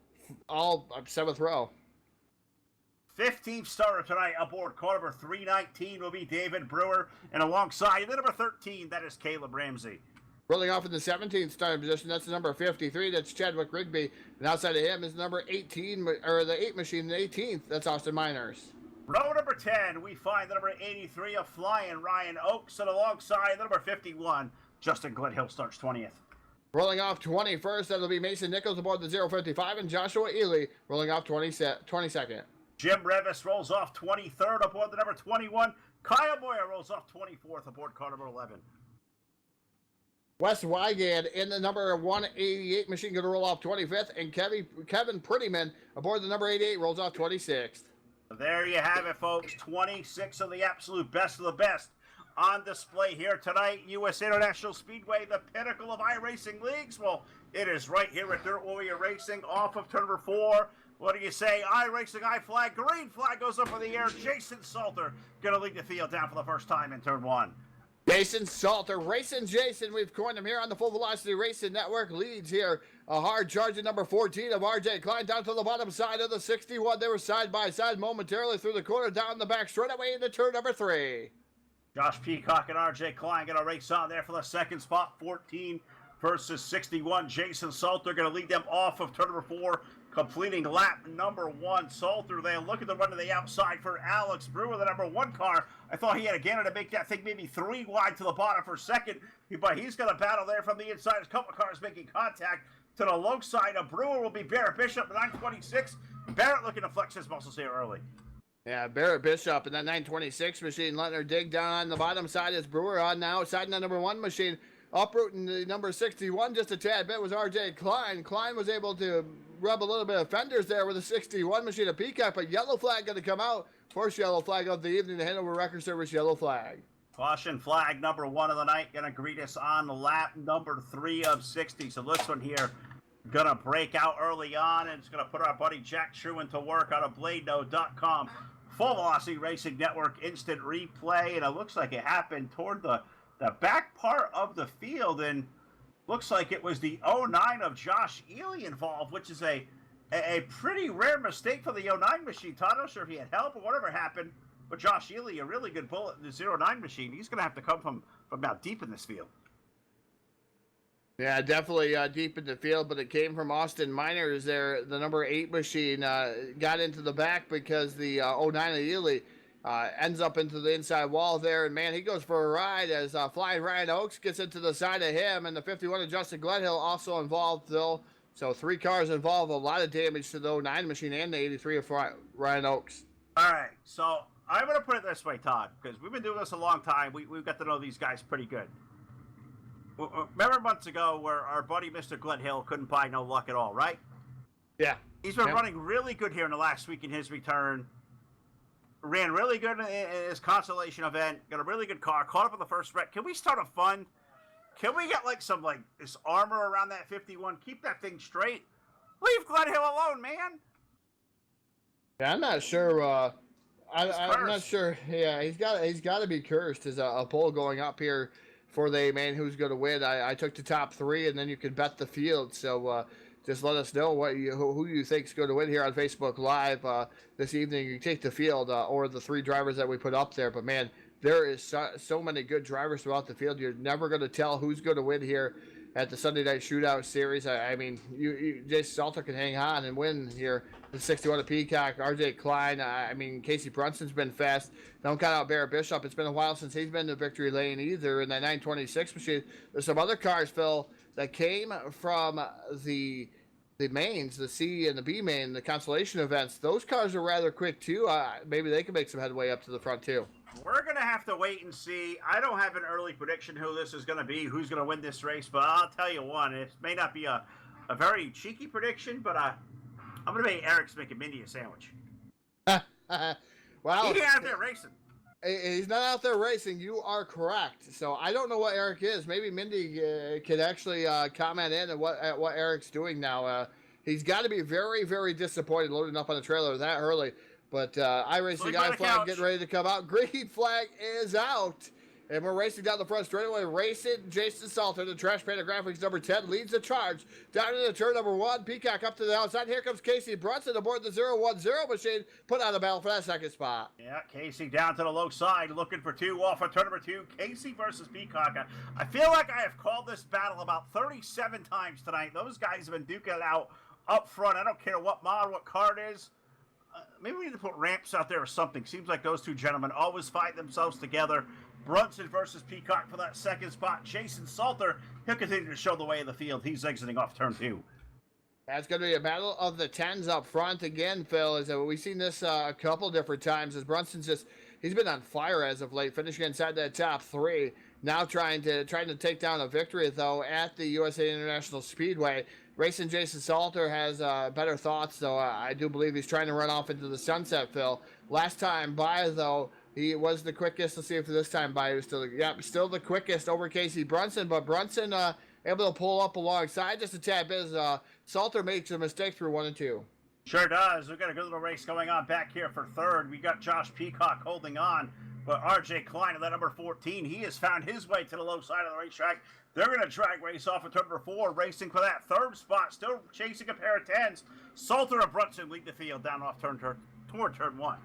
S3: 7th row.
S2: 15th starter tonight aboard car number 319 will be David Brewer, and alongside the number 13, that is Caleb Ramsey.
S3: Rolling off in the 17th starting position, that's the number 53, that's Chadwick Rigby. And outside of him is number 18, or the 8 machine, the 18th, that's Austin Miners.
S2: Row number 10, we find the number 83 of Flying Ryan Oakes, and alongside the number 51, Justin Gledhill starts 20th.
S3: Rolling off 21st, that'll be Mason Nichols aboard the 055, and Joshua Ely rolling off 22nd.
S2: Jim Revis rolls off 23rd aboard the number 21. Kyle Moyer rolls off 24th aboard car number 11.
S3: Wes Wygand in the number 188 machine going to roll off 25th, and Kevin Prettyman aboard the number 88 rolls off 26th.
S2: There you have it, folks. 26 of the absolute best of the best on display here tonight. U.S. International Speedway, the pinnacle of iRacing leagues. Well, it is right here at Dirt Warrior Racing off of turn number 4. What do you say? iRacing, I flag, green flag goes up in the air. Jason Salter going to lead the field down for the first time in turn 1.
S3: Jason Salter, Racing Jason, we've coined him here on the Full Velocity Racing Network. Leads here, a hard charge at number 14 of RJ Klein down to the bottom side of the 61. They were side by side momentarily through the corner, down the back, straight away into turn number 3.
S2: Josh Peacock and RJ Klein going to race on there for the second spot. 14 versus 61. Jason Salter going to lead them off of turn number 4. Completing lap number 1, Salter. They look at the run to the outside for Alex Brewer, the number 1 car. I thought he had a gainer to make that thing maybe 3 wide to the bottom for second, but he's going to battle there from the inside. A couple of cars making contact. To the low side of Brewer will be Barrett Bishop, 926. Barrett looking to flex his muscles here early.
S3: Yeah, Barrett Bishop in that 926 machine, letting her dig down on the bottom side is Brewer on the outside in the number 1 machine. Uprooting the number 61 just a tad bit was RJ Klein. Klein was able to rub a little bit of fenders there with a 61 machine of Peacock, but yellow flag going to come out. First yellow flag of the evening, the Hanover Record Service yellow flag.
S2: Caution flag number 1 of the night going to greet us on lap number 3 of 60. So this one here going to break out early on, and it's going to put our buddy Jack Truman to work out of BladeNode.com. Full Velocity Racing Network instant replay, and it looks like it happened toward the back part of the field, and looks like it was the 09 of Josh Ely involved, which is a pretty rare mistake for the 09 machine. Todd, I'm not sure if he had help or whatever happened, but Josh Ely, a really good bullet in the 09 machine. He's going to have to come from out deep in this field.
S3: Yeah, definitely deep in the field, but it came from Austin Miners there. The number 8 machine got into the back because the 09 of Ely ends up into the inside wall there, and man, he goes for a ride as Flying Ryan Oakes gets into the side of him, and the 51 of Justin Gledhill also involved though. So 3 cars involved, a lot of damage to the 09 machine and the 83 of Ryan Oakes.
S2: All right, so I'm going to put it this way, Todd, because we've been doing this a long time. We've got to know these guys pretty good. Remember months ago where our buddy Mr. Gledhill couldn't buy no luck at all, right?
S3: Yeah.
S2: He's been running really good here in the last week in his return. Ran really good in his consolation event. Got a really good car. Caught up in the first wreck. Can we start a fund? Can we get some this armor around that 51? Keep that thing straight. Leave Gledhill alone, man.
S3: Yeah, I'm not sure. I'm not sure. Yeah, he's got to be cursed. As a poll going up here for the man who's going to win. I took the top 3, and then you can bet the field. So just let us know who you think is going to win here on Facebook Live this evening. You take the field or the 3 drivers that we put up there. But, man, there is so many good drivers throughout the field. You're never going to tell who's going to win here at the Sunday Night Shootout Series. I mean, Jason Salter can hang on and win here. The 61 of Peacock, RJ Klein. I mean, Casey Brunson's been fast. Don't count out Barrett Bishop. It's been a while since he's been in the victory lane either in that 926 machine. There's some other cars, Phil, that came from the mains, the C and the B main, the consolation events. Those cars are rather quick too. Maybe they can make some headway up to the front too.
S2: We're going to have to wait and see. I don't have an early prediction who this is going to be, who's going to win this race, but I'll tell you one. It may not be a very cheeky prediction, but I'm going to make Eric's making Mindy a sandwich.
S3: Well,
S2: He's out there racing.
S3: He's not out there racing. You are correct. So I don't know what Eric is. Maybe Mindy could actually comment in at what Eric's doing now. He's got to be very, very disappointed loading up on the trailer that early. But iRacing guy flag getting ready to come out. Green flag is out. And we're racing down the front straightaway. Racing Jason Salter, the Trash Panda Graphics number 10, leads the charge. Down into turn number 1. Peacock up to the outside. Here comes Casey Brunson aboard the 010 machine. Put out a battle for that second spot.
S2: Yeah, Casey down to the low side, looking for 2 off of turn number 2. Casey versus Peacock. I feel like I have called this battle about 37 times tonight. Those guys have been duking it out up front. I don't care what mod, what car it is. Maybe we need to put ramps out there or something. Seems like those two gentlemen always fight themselves together. Brunson versus Peacock for that second spot. Jason Salter, he'll continue to show the way of the field. He's exiting off turn 2.
S3: That's going to be a battle of the 10s up front again, Phil. We've seen this a couple different times as Brunson's he's been on fire as of late, finishing inside that top 3. Now trying to take down a victory, though, at the USA International Speedway. Racing Jason Salter has better thoughts, though. I do believe he's trying to run off into the sunset, Phil. Last time by, though, he was the quickest. Let's see if this time by he was still the quickest over Casey Brunson. But Brunson able to pull up alongside just a tad bit as Salter makes a mistake through 1 and 2.
S2: Sure does. We've got a good little race going on back here for third. We got Josh Peacock holding on. But RJ Klein at that number 14, he has found his way to the low side of the racetrack. They're going to drag race off at turn number 4, racing for that third spot, still chasing a pair of 10s. Salter and Brunson lead the field down off toward turn 1.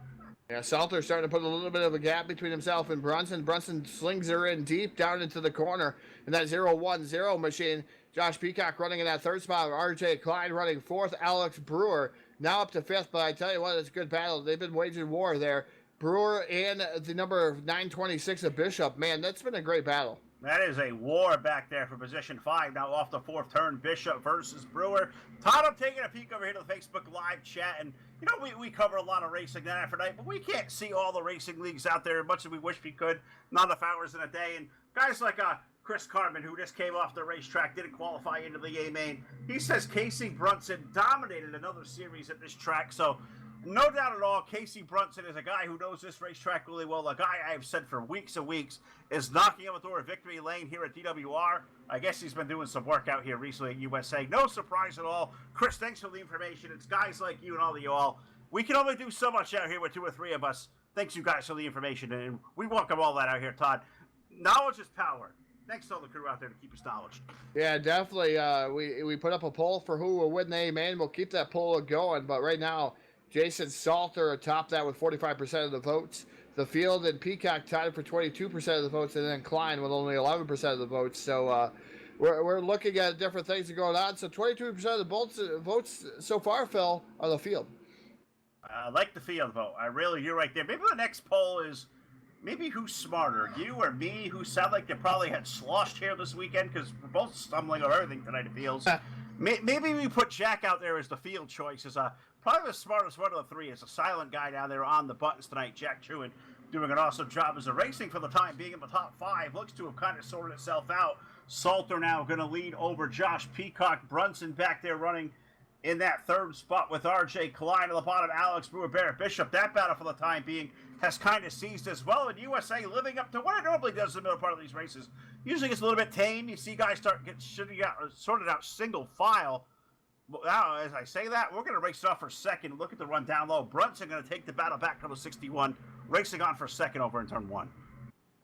S3: Yeah, Salter's starting to put a little bit of a gap between himself and Brunson. Brunson slings her in deep down into the corner in that 010 machine. Josh Peacock running in that third spot. RJ Klein running 4th. Alex Brewer now up to 5th. But I tell you what, it's a good battle. They've been waging war there. Brewer and the number 926 of Bishop. Man, that's been a great battle.
S2: That is a war back there for position 5. Now off the 4th turn, Bishop versus Brewer. Todd, I'm taking a peek over here to the Facebook Live chat. And, you know, we cover a lot of racing night after night, but we can't see all the racing leagues out there as much as we wish we could. Not enough hours in a day. And guys like Chris Carmen, who just came off the racetrack, didn't qualify into the A main. He says Casey Brunson dominated another series at this track. So, no doubt at all, Casey Brunson is a guy who knows this racetrack really well. A guy I have said for weeks and weeks is knocking on the door of victory lane here at DWR. I guess he's been doing some work out here recently at USA. No surprise at all. Chris, thanks for the information. It's guys like you and all of you all. We can only do so much out here with 2 or 3 of us. Thanks you guys for the information, and we welcome all that out here, Todd. Knowledge is power. Thanks to all the crew out there to keep us knowledge.
S3: Yeah, definitely. We put up a poll for who will win the A-Main. We'll keep that poll going, but right now, Jason Salter atop that with 45% of the votes. The field and Peacock tied for 22% of the votes, and then Klein with only 11% of the votes. So we're looking at different things going on. So 22% of the votes so far, Phil, on the field.
S2: I like the field vote. You're right there. Maybe the next poll is maybe who's smarter, you or me, who sound like they probably had sloshed here this weekend because we're both stumbling over everything tonight, it feels. Maybe we put Jack out there as the field choice, as probably the smartest one of the 3, is a silent guy down there on the buttons tonight. Jack Truin doing an awesome job as a racing for the time being in the top 5. Looks to have kind of sorted itself out. Salter now going to lead over Josh Peacock. Brunson back there running in that 3rd spot with RJ Klein at the bottom. Alex Brewer, Barrett Bishop. That battle for the time being has kind of seized as well. And USA living up to what it normally does in the middle part of these races. Usually gets a little bit tame. You see guys start getting sorted out single file. Now, as I say that, we're going to race it off for second. Look at the run down low. Brunson going to take the battle back to the 61, racing on for second over in turn 1.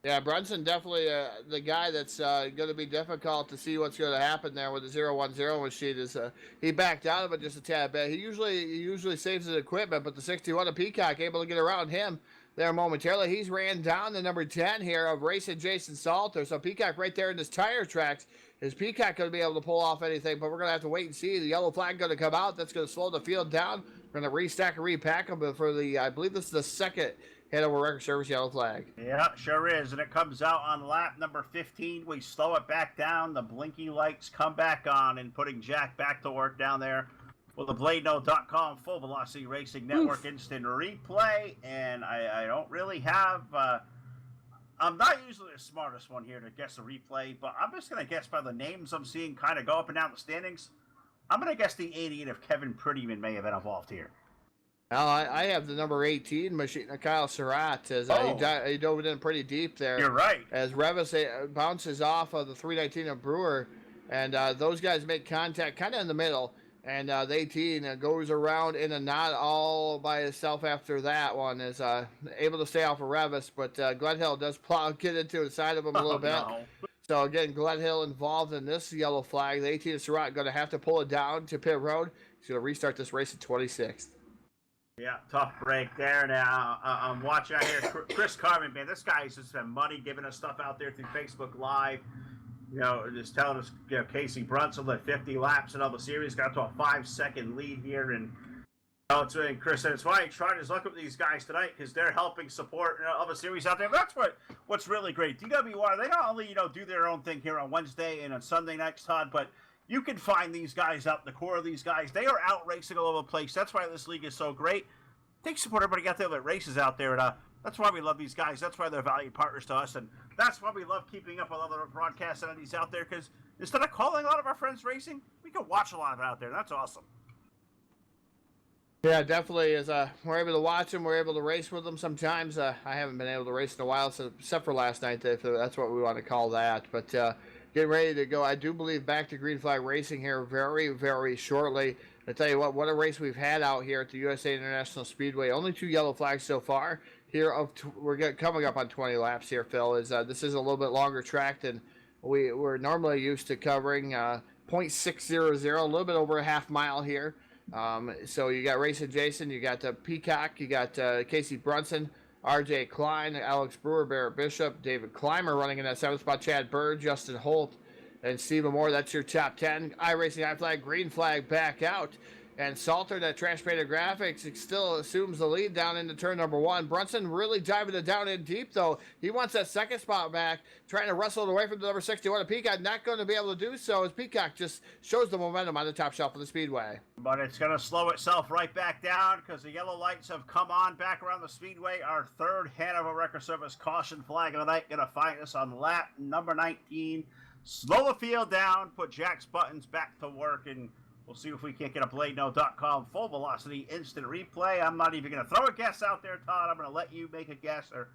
S3: Yeah, Brunson definitely the guy that's going to be difficult to see what's going to happen there with the 010 machine. Is he backed out of it just a tad bit. He usually saves his equipment, but the 61 of Peacock able to get around him there momentarily. He's ran down the number 10 here of racing Jason Salter. So Peacock right there in his tire tracks. Is Peacock going to be able to pull off anything? But we're going to have to wait and see. The yellow flag going to come out. That's going to slow the field down. We're going to restack and repack them. But for the, I believe this is the second head over record service yellow flag.
S2: Yeah, sure is. And it comes out on lap number 15. We slow it back down. The blinky lights come back on and putting Jack back to work down there with the BladeNote.com Full Velocity Racing Network instant replay. And I don't really have... I'm not usually the smartest one here to guess the replay, but I'm just going to guess by the names I'm seeing kind of go up and down the standings. I'm going to guess the 88 of Kevin Prettyman may have been involved here.
S3: Well, I have the number 18 machine, Kyle Surratt, as he dove it in pretty deep there.
S2: You're right.
S3: As Revis bounces off of the 319 of Brewer, and those guys make contact kind of in the middle, and the 18 goes around in a knot all by itself after that one. Is able to stay off of Revis, but Glenhill does get into the side of him a little bit.
S2: No.
S3: So again, Glenhill involved in this yellow flag. The 18 of Surratt going to have to pull it down to pit road. He's going to restart this race at 26th.
S2: Yeah, tough break there. Now I'm watching out here. Chris Carmen, man, this guy's just been money giving us stuff out there through Facebook Live. You know, just telling us, you know, Casey Brunson led 50 laps in all the series, got to a 5-second lead here, and and Chris said it's why he tried his luck with these guys tonight because they're helping support other series out there. But that's what's really great. DWR, they not only do their own thing here on Wednesday and on Sunday nights, Todd, but you can find these guys out, the core of these guys. They are out racing all over the place. That's why this league is so great. They support everybody out there that races out there. And that's why we love these guys. That's why they're valued partners to us. And that's why we love keeping up with other broadcast entities out there. Because instead of calling a lot of our friends racing, we can watch a lot of it out there. And that's awesome.
S3: Yeah, definitely. As we're able to watch them, we're able to race with them. Sometimes I haven't been able to race in a while, so, except for last night. That's what we want to call that. But getting ready to go. I do believe back to Green Flag Racing here very, very shortly. I tell you what a race we've had out here at the USA International Speedway. Only 2 yellow flags so far. Here we're coming up on 20 laps here, Phil. This is a little bit longer track than we're normally used to covering. 0.600, a little bit over a half mile here. So you got Racing Jason, you got Peacock, you got Casey Brunson, RJ Klein, Alex Brewer, Barrett Bishop, David Clymer running in that 7th spot, Chad Bird, Justin Holt, and Stephen Moore. That's your top 10. iRacing, I flag, green flag back out. And Salter, that Trash Painter Graphics, still assumes the lead down into turn number 1. Brunson really diving it down in deep, though. He wants that second spot back, trying to wrestle it away from the number 61 of Peacock. Not going to be able to do so as Peacock just shows the momentum on the top shelf of the Speedway.
S2: But it's going to slow itself right back down because the yellow lights have come on back around the Speedway. Our third Hanover Record Service caution flag of the night going to find us on lap number 19. Slow the field down, put Jack's buttons back to work, and we'll see if we can't get a BladeNote.com Full Velocity instant replay. I'm not even going to throw a guess out there, Todd. I'm going to let you make a guess, or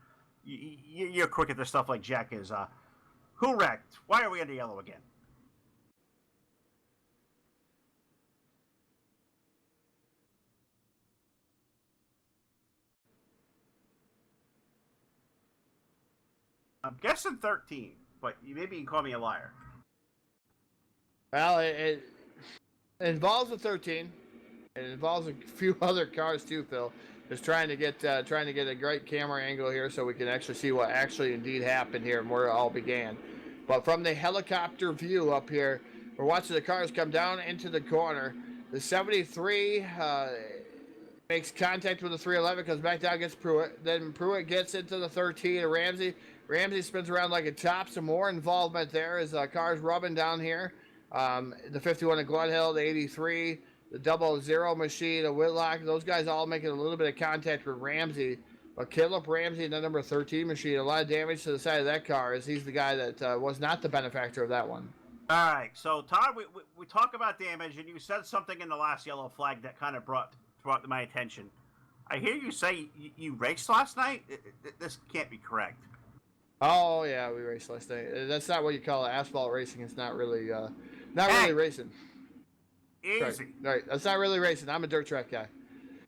S2: you're quick at this stuff like Jack is. Who wrecked? Why are we under yellow again? I'm guessing 13, but maybe you can call me a liar.
S3: Well, it involves a 13. It involves a few other cars too, Phil. Just trying to get a great camera angle here so we can actually see what actually indeed happened here and where it all began. But from the helicopter view up here, we're watching the cars come down into the corner. The 73 makes contact with the 311, comes back down, gets Pruitt. Then Pruitt gets into the 13 of Ramsey. Ramsey spins around like a top. Some more involvement there as cars rubbing down here. The 51 of Glenhill, the 83, the 00 machine, the Whitlock, those guys all making a little bit of contact with Ramsey. But Caleb Ramsey in the number 13 machine, a lot of damage to the side of that car as he's the guy that was not the benefactor of that one.
S2: All right, so Todd, we talk about damage, and you said something in the last yellow flag that kind of brought to my attention. I hear you say you raced last night? This can't be correct.
S3: Oh yeah, we raced last night. That's not what you call it. Asphalt racing. It's not really really racing.
S2: Easy.
S3: Right. That's not really racing. I'm a dirt track guy.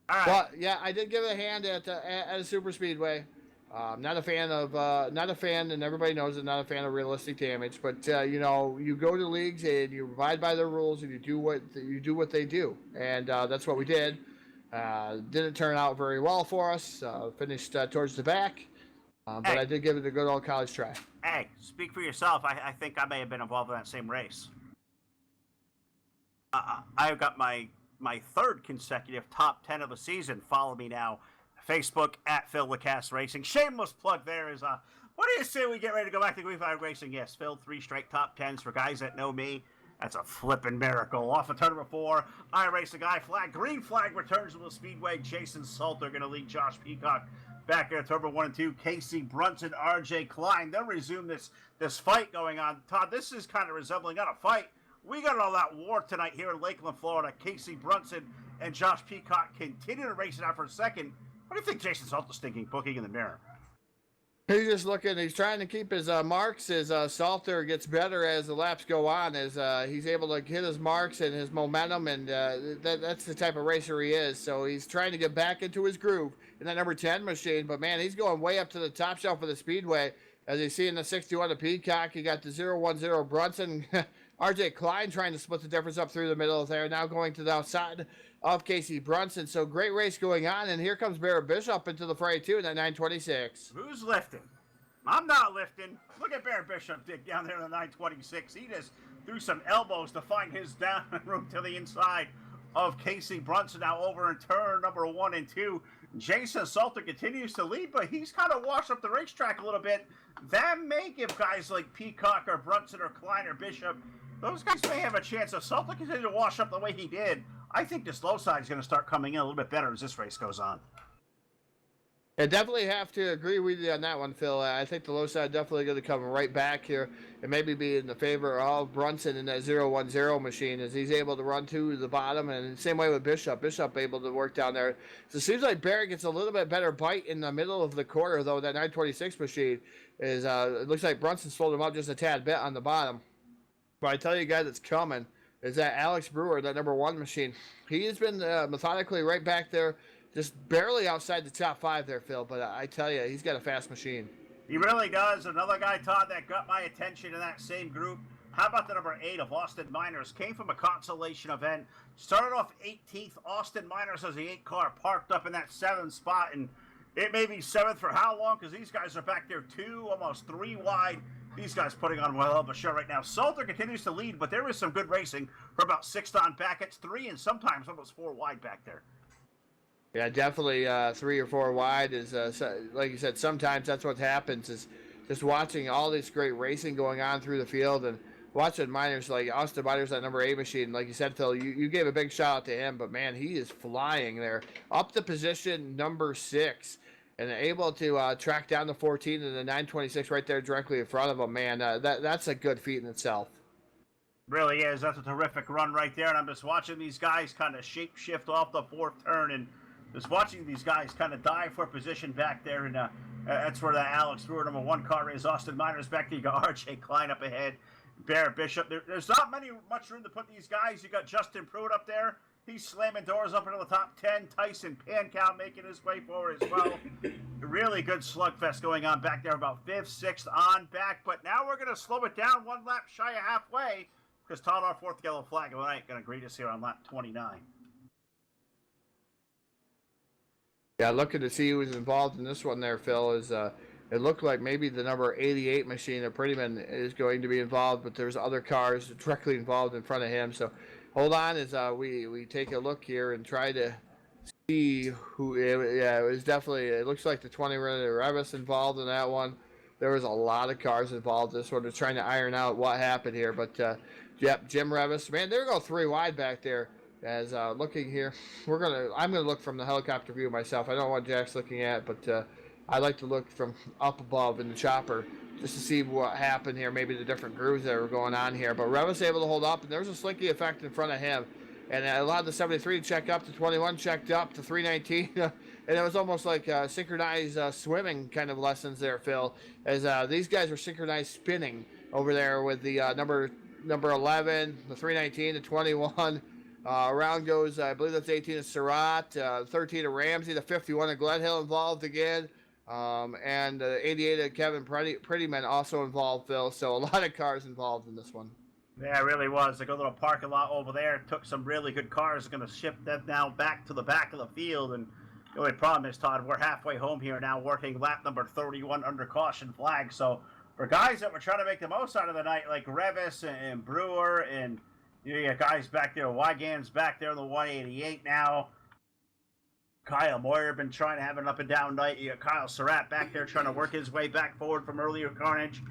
S2: All right.
S3: But yeah, I did give it a hand at a super speedway. Not a fan of, not a fan, and everybody knows it. Not a fan of realistic damage. But you know, you go to leagues and you abide by their rules, and you do what they do, and that's what we did. Didn't turn out very well for us. Finished towards the back, but
S2: Hey.
S3: I did give it a good old college try.
S2: Hey, speak for yourself. I think I may have been involved in that same race. I've got my third consecutive top 10 of the season. Follow me now. Facebook at Phil Lacasse Racing. Shameless plug there is what do you say we get ready to go back to Green Flag Racing? Yes, Phil, 3 straight top 10s for guys that know me. That's a flipping miracle. Off of turn number 4, I race a guy flag. Green flag returns to the Speedway. Jason Salter going to lead Josh Peacock back in turbo 1 and 2. Casey Brunson, RJ Klein. They'll resume this fight going on. Todd, this is kind of resembling not a fight. We got all that war tonight here in Lakeland, Florida. Casey Brunson and Josh Peacock continue to race it out for a second. What do you think Jason Salter's thinking, looking in the mirror?
S3: He's just looking. He's trying to keep his marks. As Salter gets better as the laps go on, as he's able to hit his marks and his momentum, and that's the type of racer he is. So he's trying to get back into his groove in that number 10 machine. But man, he's going way up to the top shelf of the Speedway. As you see in the 61 of Peacock, you got the 010 Brunson. RJ Klein trying to split the difference up through the middle there. Now going to the outside of Casey Brunson. So great race going on. And here comes Barrett Bishop into the fray too in that 926.
S2: Who's lifting? I'm not lifting. Look at Barrett Bishop dig down there in the 926. He just threw some elbows to find his down room to the inside of Casey Brunson. Now over in turn number 1 and 2. Jason Salter continues to lead, but he's kind of washed up the racetrack a little bit. That may give guys like Peacock or Brunson or Klein or Bishop, those guys may have a chance. If Salter continues to wash up the way he did, I think this low side is going to start coming in a little bit better as this race goes on.
S3: I definitely have to agree with you on that one, Phil. I think the low side definitely going to come right back here and maybe be in the favor of Brunson in that 010 machine as he's able to run to the bottom. And same way with Bishop. Bishop able to work down there. So it seems like Barrett gets a little bit better bite in the middle of the quarter, though. That 926 machine is, it looks like Brunson slowed him up just a tad bit on the bottom. But I tell you guys, it's coming. Is that Alex Brewer, that number 1 machine. He has been methodically right back there, just barely outside the top 5 there, Phil. But I tell you, he's got a fast machine.
S2: He really does. Another guy, Todd, that got my attention in that same group. How about the number 8 of Austin Miners? Came from a consolation event. Started off 18th. Austin Miners has the 8 car parked up in that 7th spot. And it may be 7th for how long? Because these guys are back there 2, almost 3 wide. These guys putting on well of a show right now. Salter continues to lead, but there is some good racing for about 6 on back. It's 3 and sometimes almost 4 wide back there.
S3: Yeah, definitely 3 or 4 wide is, like you said, sometimes that's what happens is just watching all this great racing going on through the field and watching miners like Austin Miners, that number 8 machine. Like you said, Phil, you gave a big shout out to him, but man, he is flying there up to position number 6 and able to track down the 14 and the 926 right there directly in front of him. Man, that's a good feat in itself.
S2: Really is. That's a terrific run right there. And I'm just watching these guys kind of shape shift off the 4th turn and just watching these guys kind of dive for position back there. And that's where that Alex Brewer number 1 car is. Austin Miners back there. You got RJ Klein up ahead. Barrett Bishop. There's not much room to put these guys. You got Justin Pruitt up there. He's slamming doors up into the top 10. Tyson Pankow making his way forward as well. Really good slugfest going on back there, about 5th, 6th on back. But now we're going to slow it down 1 lap shy of halfway because Todd, our 4th yellow flag of the night, going to greet us here on lap 29.
S3: Yeah, looking to see who's involved in this one there, Phil, is it looked like maybe the number 88 machine of Prettyman is going to be involved, but there's other cars directly involved in front of him. So hold on as we take a look here and try to see who. Yeah, it was definitely. It looks like the 20 Revis involved in that one. There was a lot of cars involved. Just sort of trying to iron out what happened here, but yep, Jim Revis. Man, there go 3 wide back there. As looking here, I'm gonna look from the helicopter view myself. I don't know what Jack's looking at, but I like to look from up above in the chopper just to see what happened here, maybe the different grooves that were going on here. But Revis able to hold up, and there was a slinky effect in front of him, and it allowed the 73 to check up, the 21 checked up, to 319, and it was almost like synchronized swimming kind of lessons there, Phil, as these guys were synchronized spinning over there with the number 11, the 319, the 21. Around goes, I believe that's 18 of Surratt, 13 of Ramsey, the 51 of Glenhill involved again. And 88 of Kevin Prettyman also involved, Phil. So a lot of cars involved in this one.
S2: Yeah, it really was. A good little parking lot over there. Took some really good cars. Going to ship them now back to the back of the field. And the only problem is, Todd, we're halfway home here now, working lap number 31 under caution flag. So for guys that were trying to make the most out of the night, like Revis and Brewer, and you got guys back there, Wygan's back there in the 188 now. Kyle Moyer been trying to have an up and down night. You got Kyle Surratt back there trying to work his way back forward from earlier carnage.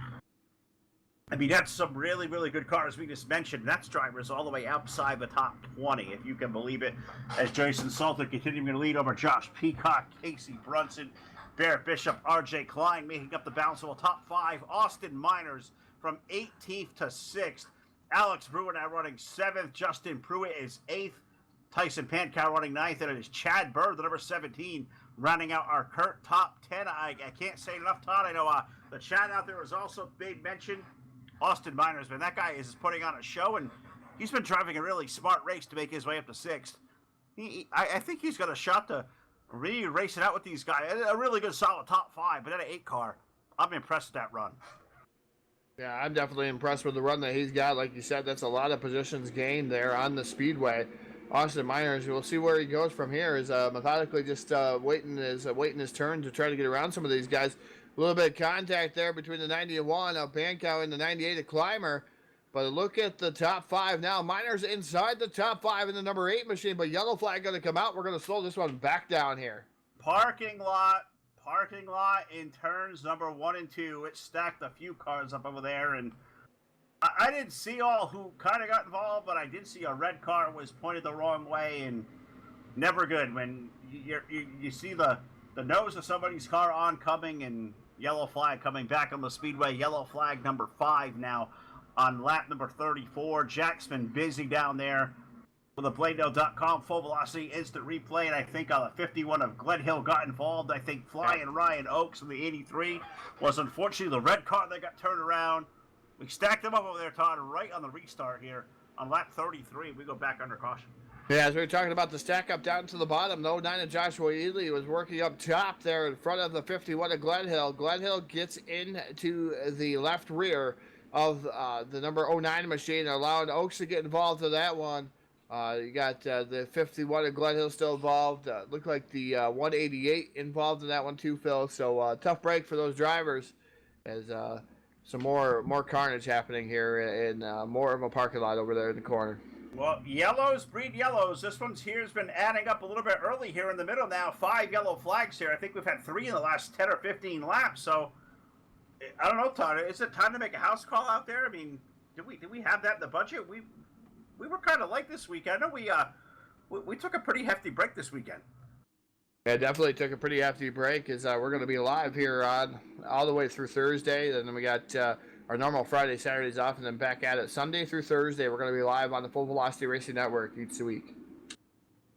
S2: I mean, that's some really, really good cars we just mentioned. That's drivers all the way outside the top 20, if you can believe it. As Jason Salter continuing to lead over Josh Peacock, Casey Brunson, Barrett Bishop, RJ Klein making up the balance of the top 5. Austin Miners from 18th to 6th. Alex Brewer now running 7th. Justin Pruitt is 8th. Tyson Pankow running 9th, and it is Chad Bird, the number 17, rounding out our current top 10. I can't say enough, Todd. I know the chat out there was also big mention. Austin Miners, man, that guy is putting on a show, and he's been driving a really smart race to make his way up to 6th. I think he's got a shot to really race it out with these guys. A really good, solid top 5, but at an 8 car, I'm impressed with that run.
S3: Yeah, I'm definitely impressed with the run that he's got. Like you said, that's a lot of positions gained there on the Speedway. Austin Miners, we'll see where he goes from here. Is methodically just waiting his turn to try to get around some of these guys. A little bit of contact there between the 91 of Pankow and the 98 of Clymer. But look at the top 5 now. Miners inside the top 5 in the number 8 machine, but yellow flag going to come out. We're going to slow this one back down here.
S2: Parking lot in turns number 1 and 2. It stacked a few cars up over there, and I didn't see all who kind of got involved, but I did see a red car was pointed the wrong way, and never good when you see the nose of somebody's car oncoming and yellow flag coming back on the Speedway. Yellow flag number 5 now on lap number 34. Jack's been busy down there with the BladeNo.com full velocity instant replay, and I think the 51 of Glenhill got involved. I think Flying Ryan Oakes in the 83 was unfortunately the red car that got turned around. We stacked them up over there, Todd, right on the restart here on lap 33. We go back under caution.
S3: Yeah, as we were talking about the stack up down to the bottom, though, 9 of Joshua Ely was working up top there in front of the 51 of Glenhill. Glenhill gets into the left rear of the number 09 machine, allowing Oaks to get involved in that one. You got the 51 of Glenhill still involved. Looked like the 188 involved in that one too, Phil. So tough break for those drivers as some more carnage happening here and more of a parking lot over there in the corner.
S2: Well, yellows breed yellows. This one's here has been adding up a little bit early here in the middle now. 5 yellow flags here. I think we've had 3 in the last 10 or 15 laps. So I don't know, Todd. Is it time to make a house call out there? I mean, did we have that in the budget? We were kind of like this weekend. I know we took a pretty hefty break this weekend.
S3: Yeah, definitely took a pretty hefty break as we're going to be live here on all the way through Thursday. And then we got our normal Friday, Saturdays off, and then back at it Sunday through Thursday. We're going to be live on the Full Velocity Racing Network each week.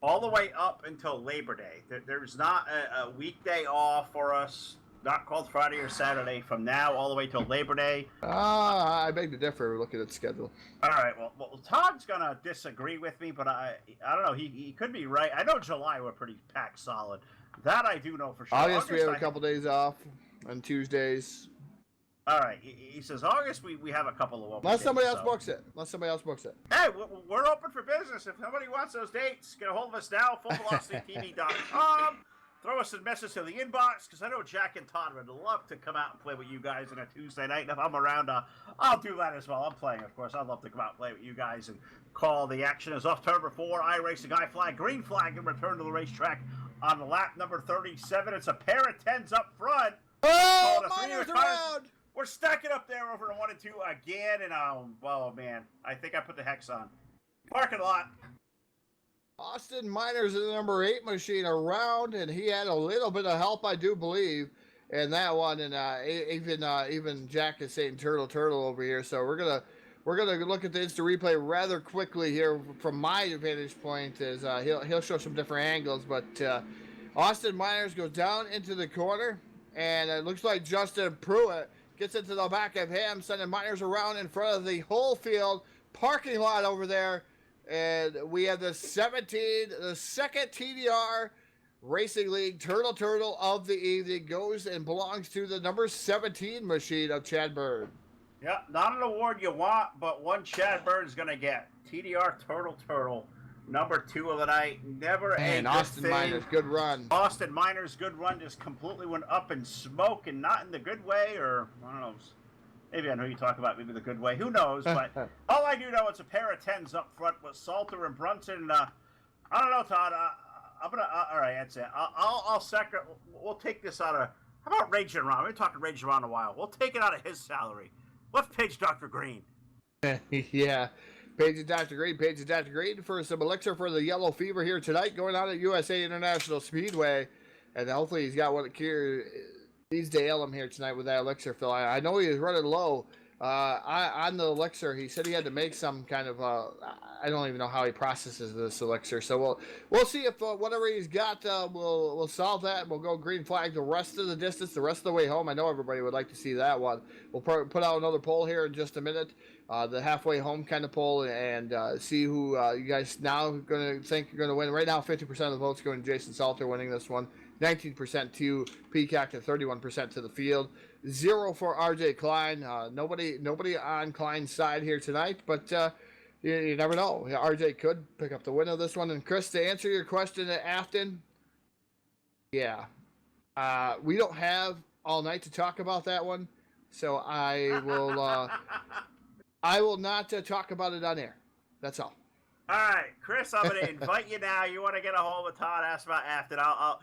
S2: All the way up until Labor Day. There's not a weekday off for us, not called Friday or Saturday, from now all the way till Labor Day.
S3: I beg to differ looking at the schedule.
S2: All right, well Todd's going to disagree with me, but I don't know. He could be right. I know July we're pretty packed solid. That I do know for sure.
S3: August we have a couple days off on Tuesdays.
S2: All right, he says August we have a couple of open
S3: Unless
S2: days,
S3: somebody else books it.
S2: Hey, we're open for business. If somebody wants those dates, get a hold of us now, fullvelocitytv.com. Throw us a message to the inbox, because I know Jack and Todd would love to come out and play with you guys on a Tuesday night. And if I'm around, I'll do that as well. I'm playing, of course. I'd love to come out and play with you guys and call the action. As off turn 4, iRacing, I flag, green flag, and return to the racetrack on lap number 37. It's a pair of 10s up front.
S3: Oh, Miners around!
S2: We're stacking up there over to 1 and 2 again, and oh man, I think I put the hex on. Parking lot.
S3: Austin Miners in the number 8 machine around, and he had a little bit of help, I do believe, in that one. And even Jack is saying turtle over here. So we're gonna look at the instant replay rather quickly here from my vantage point, as he'll show some different angles. But Austin Miners goes down into the corner, and it looks like Justin Pruitt gets into the back of him, sending Miners around in front of the whole field parking lot over there. And we have the 17, the second TDR Racing League Turtle of the evening goes and belongs to the number 17 machine of Chad Bird.
S2: Yeah, not an award you want, but one Chad Bird's going to get. TDR Turtle, number 2 of the night. Never
S3: And
S2: a good
S3: Austin
S2: thing.
S3: Miners, good run.
S2: Austin Miners' good run just completely went up in smoke, and not in the good way, or I don't know. Maybe I know you talk about maybe the good way. Who knows? But all I do know it's a pair of 10s up front with Salter and Brunson. I don't know, Todd. I'm gonna. All right, that's it. I'll second. We'll take this out of. How about Raging Ron? We've been talking Raging Ron a while. We'll take it out of his salary. Let's page Dr. Green.
S3: Yeah. Page and Dr. Green for some elixir for the yellow fever here tonight, going on at USA International Speedway. And hopefully he's got what needs to ail him here tonight with that elixir, Phil. I know he was running low on the elixir. He said he had to make some kind of, I don't even know how he processes this elixir. So we'll see if whatever he's got, we'll solve that. We'll go green flag the rest of the distance, the rest of the way home. I know everybody would like to see that one. We'll put out another poll here in just a minute, the halfway home kind of poll, and see who you guys now going to think are going to win. Right now, 50% of the votes going to Jason Salter winning this one. 19% to Peacock and 31% to the field. 0 for RJ Klein. Nobody on Klein's side here tonight, but you never know. RJ could pick up the win of this one. And Chris, to answer your question at Afton, yeah, we don't have all night to talk about that one, so I will not talk about it on air. That's all.
S2: All right, Chris, I'm going to invite you now. You want to get a hold of Todd, ask about Afton. I'll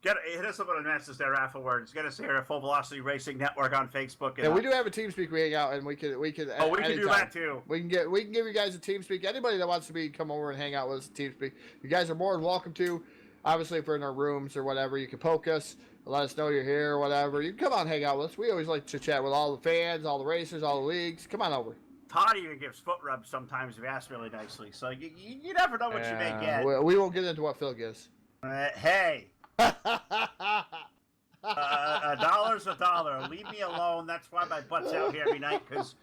S2: hit us up on the message there afterwards. Get us here at Full Velocity Racing Network on Facebook.
S3: And we do have a TeamSpeak we hang out, and we can.
S2: Oh, we can do that too.
S3: We can give you guys a TeamSpeak. Anybody that wants to come over and hang out with us, TeamSpeak. You guys are more than welcome to. Obviously, if we're in our rooms or whatever, you can poke us, let us know you're here or whatever. You can come out and hang out with us. We always like to chat with all the fans, all the racers, all the leagues. Come on over.
S2: Todd even gives foot rubs sometimes if you ask really nicely. So you never know what you may get.
S3: We won't get into what Phil gives.
S2: Hey. $1's a dollar. Leave me alone. That's why my butt's out here every night, because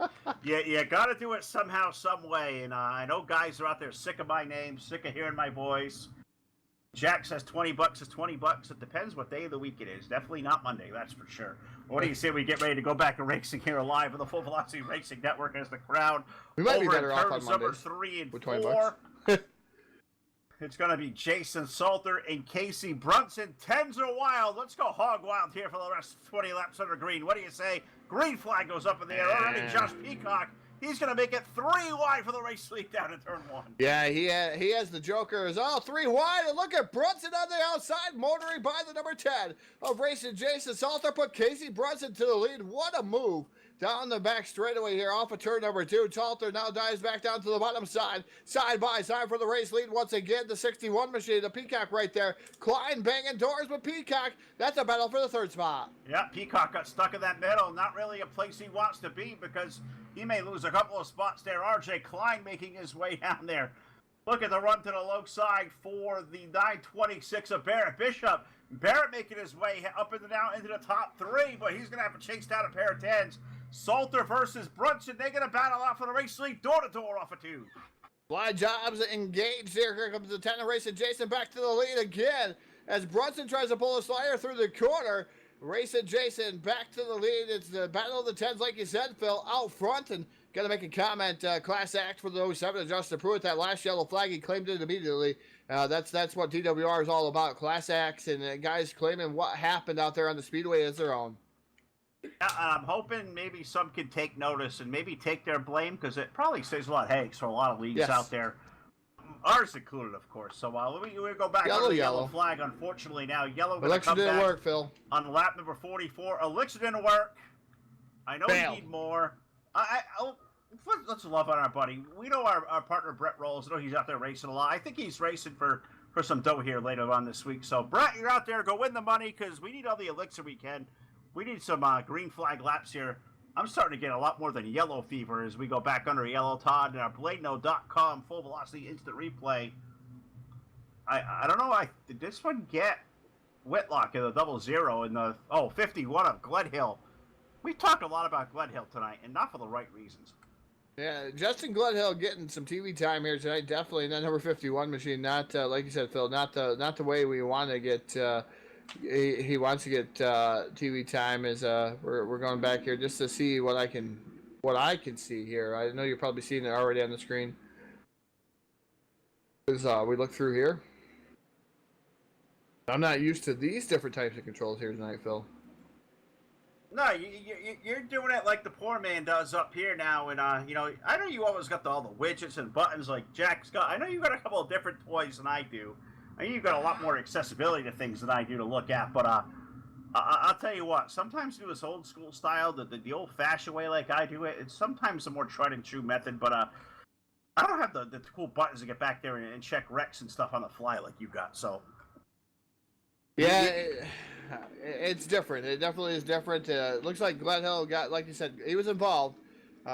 S2: you got to do it somehow, some way. And I know guys are out there sick of my name, sick of hearing my voice. Jack says $20 is $20. It depends what day of the week it is. Definitely not Monday, that's for sure. What do you say we get ready to go back to racing here live on the Full Velocity Racing Network as the crowd?
S3: We might be
S2: over
S3: better off on
S2: turns number
S3: Mondays
S2: 3 and
S3: with
S2: 4. It's going to be Jason Salter and Casey Brunson. 10s are wild. Let's go hog wild here for the rest of 20 laps under green. What do you say? Green flag goes up in the air. Already Josh Peacock. He's going to make it 3 wide for the race lead down in turn 1.
S3: Yeah, he has the Jokers. 3 wide. And look at Brunson on the outside, motoring by the number 10 of racing Jason Salter. Put Casey Brunson to the lead. What a move. Down the back straightaway here off of turn number 2. Salter now dives back down to the bottom side. Side by side for the race lead once again. The 61 machine, the Peacock right there. Klein banging doors with Peacock. That's a battle for the 3rd spot.
S2: Yeah, Peacock got stuck in that middle. Not really a place he wants to be because he may lose a couple of spots there. RJ Klein making his way down there. Look at the run to the low side for the 926 of Barrett Bishop. Barrett making his way up and down into the top 3, but he's going to have to chase down a pair of 10s. Salter versus Brunson. They're going to battle out for the race lead door-to-door off of 2.
S3: Fly Jobs engaged here. Here comes the 10 racing Jason back to the lead again as Brunson tries to pull a slider through the corner. Racing Jason back to the lead. It's the battle of the 10s, like you said, Phil, out front. And got to make a comment. Class act for the 07 Justin Pruitt. That last yellow flag, he claimed it immediately. That's what DWR is all about. Class acts and guys claiming what happened out there on the Speedway as their own.
S2: Yeah, and I'm hoping maybe some can take notice and maybe take their blame, because it probably saves a lot of headaches for a lot of leagues out there. Ours included, of course. So we go back on the yellow flag. Unfortunately, now yellow going to come
S3: didn't
S2: back
S3: work, Phil.
S2: On lap number 44. Elixir didn't work. I know we need more. Let's love on our buddy. We know our partner Brett Rolls. I know he's out there racing a lot. I think he's racing for some dough here later on this week. So Brett, you're out there. Go win the money, because we need all the elixir we can. We need some green flag laps here. I'm starting to get a lot more than yellow fever as we go back under yellow, Todd, and our BladeNo.com full velocity instant replay. I don't know. Did this one get Whitlock in the 00 in the 51 of Glenhill? We talked a lot about Glenhill tonight, and not for the right reasons.
S3: Yeah, Justin Gledhill getting some TV time here tonight, definitely. And that number 51 machine, not like you said, Phil, not the way we want to get. He wants to get TV time. Is we're going back here just to see what I can see here. I know you're probably seeing it already on the screen. As we look through here, I'm not used to these different types of controls here tonight, Phil.
S2: No, you're doing it like the poor man does up here now, and I know you always got all the widgets and buttons like Jack's got. I know you got a couple of different toys than I do. I know you've got a lot more accessibility to things than I do to look at. But I'll tell you what, sometimes do this old school style, the old fashioned way like I do it. It's sometimes a more tried and true method, but I don't have the cool buttons to get back there and check recs and stuff on the fly like you got. So
S3: yeah. It's different. It definitely is different. Looks like Gledhill got, like you said, he was involved.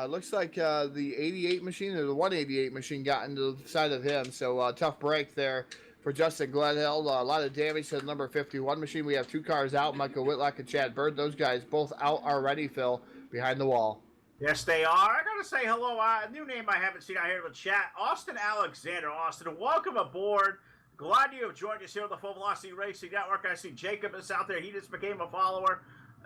S3: Looks like the 88 machine or the 188 machine got into the side of him. So tough break there for Justin Gledhill. A lot of damage to the number 51 machine. We have two cars out, Michael Whitlock and Chad Bird. Those guys both out already, Phil, behind the wall.
S2: Yes, they are. I got to say hello. A new name I haven't seen out here in the chat. Austin Alexander. Austin, welcome aboard. Glad you have joined us here on the Full Velocity Racing Network. I see Jacob is out there. He just became a follower.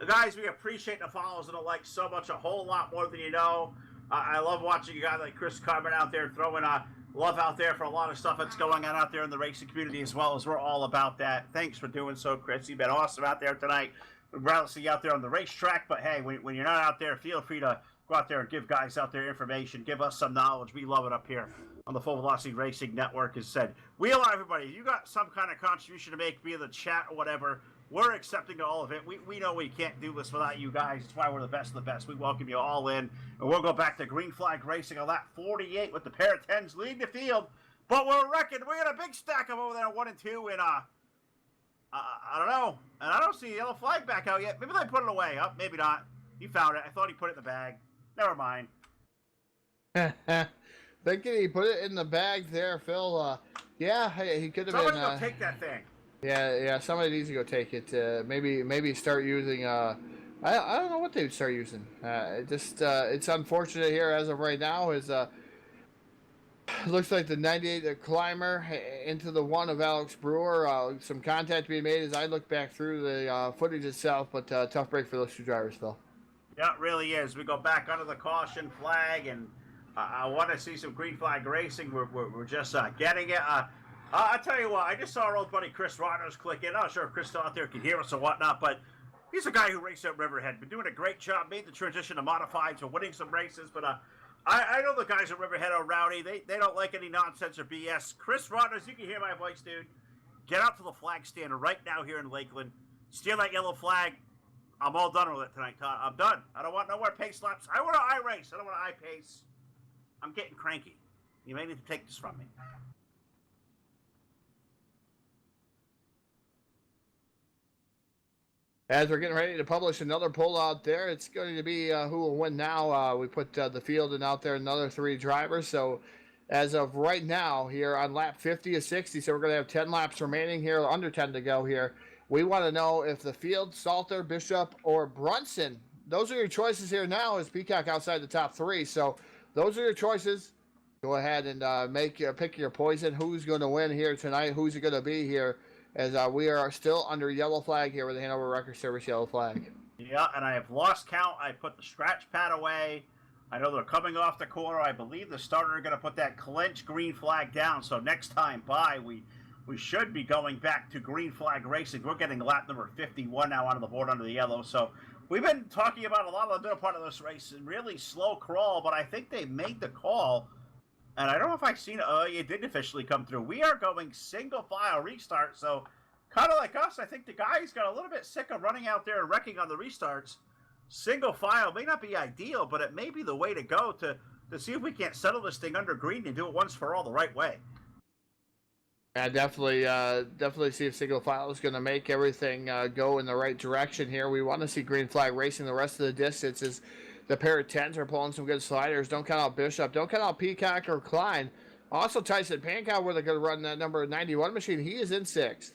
S2: Guys, we appreciate the follows and the likes so much, a whole lot more than you know. I love watching a guy like Chris Carmen out there throwing love out there for a lot of stuff that's going on out there in the racing community as well, as we're all about that. Thanks for doing so, Chris. You've been awesome out there tonight. We'd rather see you out there on the racetrack, but hey, when you're not out there, feel free to go out there and give guys out there information, give us some knowledge. We love it up here on the Full Velocity Racing Network. As said, we allow everybody. You got some kind of contribution to make via the chat or whatever. We're accepting all of it. We know we can't do this without you guys. That's why we're the best of the best. We welcome you all in. And we'll go back to green flag racing on lap 48 with the pair of 10s leading the field. But we're wrecking. We got a big stack of over there, 1 and 2. And I don't know. And I don't see the yellow flag back out yet. Maybe they put it away. Oh, maybe not. He found it. I thought he put it in the bag. Never mind.
S3: Thinking he put it in the bag there, Phil. Yeah, he could have been.
S2: Somebody go take that thing.
S3: Yeah. Somebody needs to go take it. Maybe start using. I don't know what they would start using. It's unfortunate here as of right now. Looks like the 98 the climber into the 1 of Alex Brewer. Some contact being made as I look back through the footage itself, but tough break for those two drivers, Phil.
S2: Yeah, it really is. We go back under the caution flag, and I want to see some green flag racing. We're just getting it. I'll tell you what, I just saw our old buddy Chris Rogers click in. I'm not sure if Chris out there can hear us or whatnot, but he's a guy who raced at Riverhead. Been doing a great job, made the transition to modified, so winning some races. But I know the guys at Riverhead are rowdy. They don't like any nonsense or BS. Chris Rogers, you can hear my voice, dude. Get out to the flag stand right now here in Lakeland. Steal that yellow flag. I'm all done with it tonight, Todd. I'm done. I don't want no more pace laps. I want to I-race. I don't want to I-pace. I'm getting cranky. You may need to take this from me.
S3: As we're getting ready to publish another poll out there, it's going to be who will win now. We put the field and out there another 3 drivers. So as of right now here on lap 50 of 60, so we're going to have 10 laps remaining here, under 10 to go here. We want to know if the field, Salter, Bishop, or Brunson. Those are your choices here now as Peacock outside the top 3. So those are your choices. Go ahead and pick your poison. Who's going to win here tonight? Who's it going to be here? As we are still under yellow flag here with the Hanover Record Service yellow flag.
S2: Yeah, and I have lost count. I put the scratch pad away. I know they're coming off the corner. I believe the starter are going to put that clinch green flag down. So next time by, we should be going back to green flag racing. We're getting lap number 51 now onto the board under the yellow. So we've been talking about a lot of the middle part of this race and really slow crawl, but I think they made the call. And I don't know if I've seen it. Oh, it did officially come through. We are going single file restart. So kind of like us, I think the guys got a little bit sick of running out there and wrecking on the restarts. Single file may not be ideal, but it may be the way to go to see if we can't settle this thing under green and do it once for all the right way.
S3: Yeah, definitely see if single file is going to make everything go in the right direction here. We want to see green flag racing the rest of the distances. The pair of 10s are pulling some good sliders. Don't count out Bishop. Don't count out Peacock or Klein. Also, Tyson Pankow, where they're going to run that number 91 machine. He is in 6th.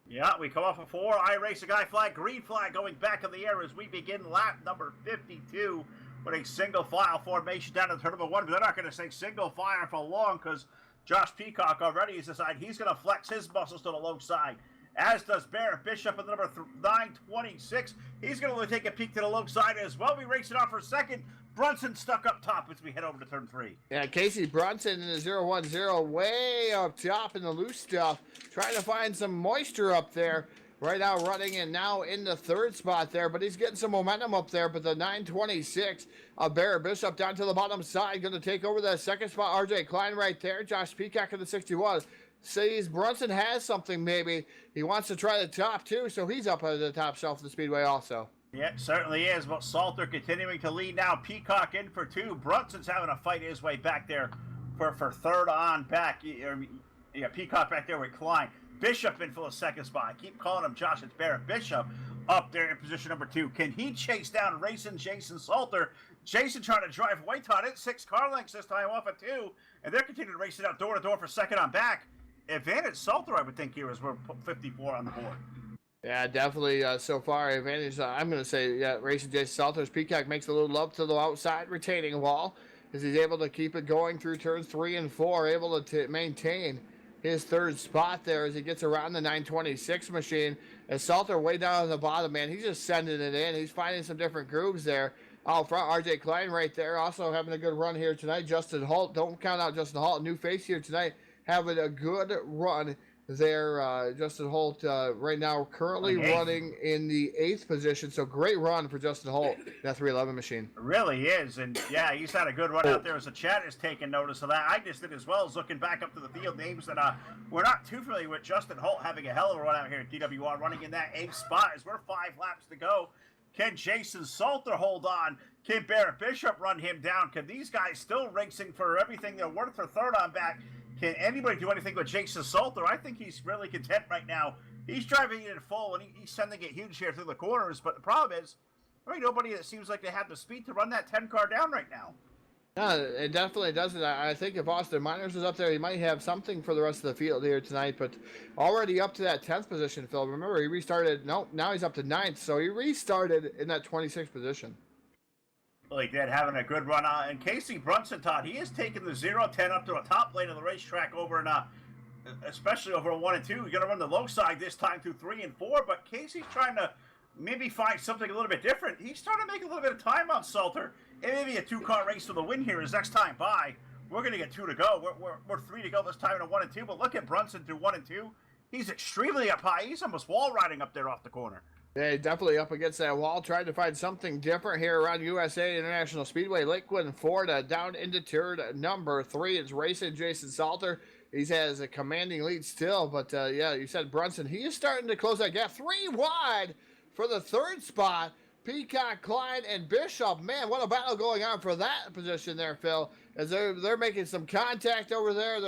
S2: Yeah, we come off a 4. I race a guy flag. Green flag going back in the air as we begin lap number 52. with a single file formation down to turn number 1, but they're not going to stay single file for long because Josh Peacock already has decided he's going to flex his muscles to the low side, as does Barrett Bishop at the number 926. He's going to take a peek to the low side as well. We racing on for second. Brunson stuck up top as we head over to turn 3.
S3: Yeah, Casey Brunson in the 010 way up top in the loose stuff, trying to find some moisture up there. Right now running and now in the third spot there, but he's getting some momentum up there. But the 926 of Barrett Bishop down to the bottom side, going to take over that second spot. RJ Klein right there. Josh Peacock in the 61. Sees Brunson has something maybe. He wants to try the top too, so he's up at the top shelf of the Speedway also.
S2: Yeah, certainly is. But Salter continuing to lead now. Peacock in for 2. Brunson's having to fight his way back there for third on back. Yeah, Peacock back there with Klein. Bishop in for the second spot. I keep calling him Josh. It's Barrett Bishop up there in position number 2. Can he chase down racing Jason Salter? Jason trying to drive away, Todd. It's 6 car lengths this time off at 2. And they're continuing to race it out door to door for second on back. Advantage Salter, I would think, here is we're 54 on the board.
S3: Yeah, definitely so far advantage. I'm going to say, yeah, racing Jason Salter's Peacock makes a little love to the outside retaining wall as he's able to keep it going through turns 3 and 4, able to maintain his third spot there as he gets around the 926 machine. As Salter way down at the bottom, man, he's just sending it in. He's finding some different grooves there. Out front, RJ Klein right there, also having a good run here tonight. Justin Holt, don't count out Justin Holt, new face here tonight, having a good run there. Justin Holt right now currently running in the 8th position, so great run for Justin Holt, that 311 machine.
S2: It really is, and yeah, he's had a good run out there as the chat is taking notice of that. I just did as well as looking back up to the field names that we're not too familiar with. Justin Holt having a hell of a run out here at DWR, running in that 8th spot as we're 5 laps to go. Can Jason Salter hold on? Can Barrett Bishop run him down? Can these guys still racing for everything they're worth for third on back? Can anybody do anything with Jason Salter? I think he's really content right now. He's driving it in full, and he's sending it huge here through the corners. But the problem is, there ain't nobody that seems like they have the speed to run that 10 car down right now.
S3: No, it definitely doesn't. I think if Austin Miners was up there, he might have something for the rest of the field here tonight. But already up to that 10th position, Phil. Remember, he restarted. No, now he's up to 9th. So he restarted in that 26th position.
S2: Like that, having a good run on. And Casey Brunson, Todd, he has taken the 0-10 up to a top lane of the racetrack over in, especially over 1 and 2. You're going to run the low side this time through 3 and 4. But Casey's trying to maybe find something a little bit different. He's trying to make a little bit of time on Salter. And maybe a 2-car race for the win here is next time by. We're going to get 2 to go. We're 3 to go this time in a 1 and 2. But look at Brunson through 1 and 2. He's extremely up high. He's almost wall riding up there off the corner.
S3: Yeah, definitely up against that wall, trying to find something different here around USA International Speedway. Lakewood and Ford down into turn number 3. It's racing Jason Salter. He has a commanding lead still, but yeah, you said Brunson. He is starting to close that gap. 3 wide for the 3rd spot. Peacock, Klein, and Bishop. Man, what a battle going on for that position there, Phil. As they're making some contact over there.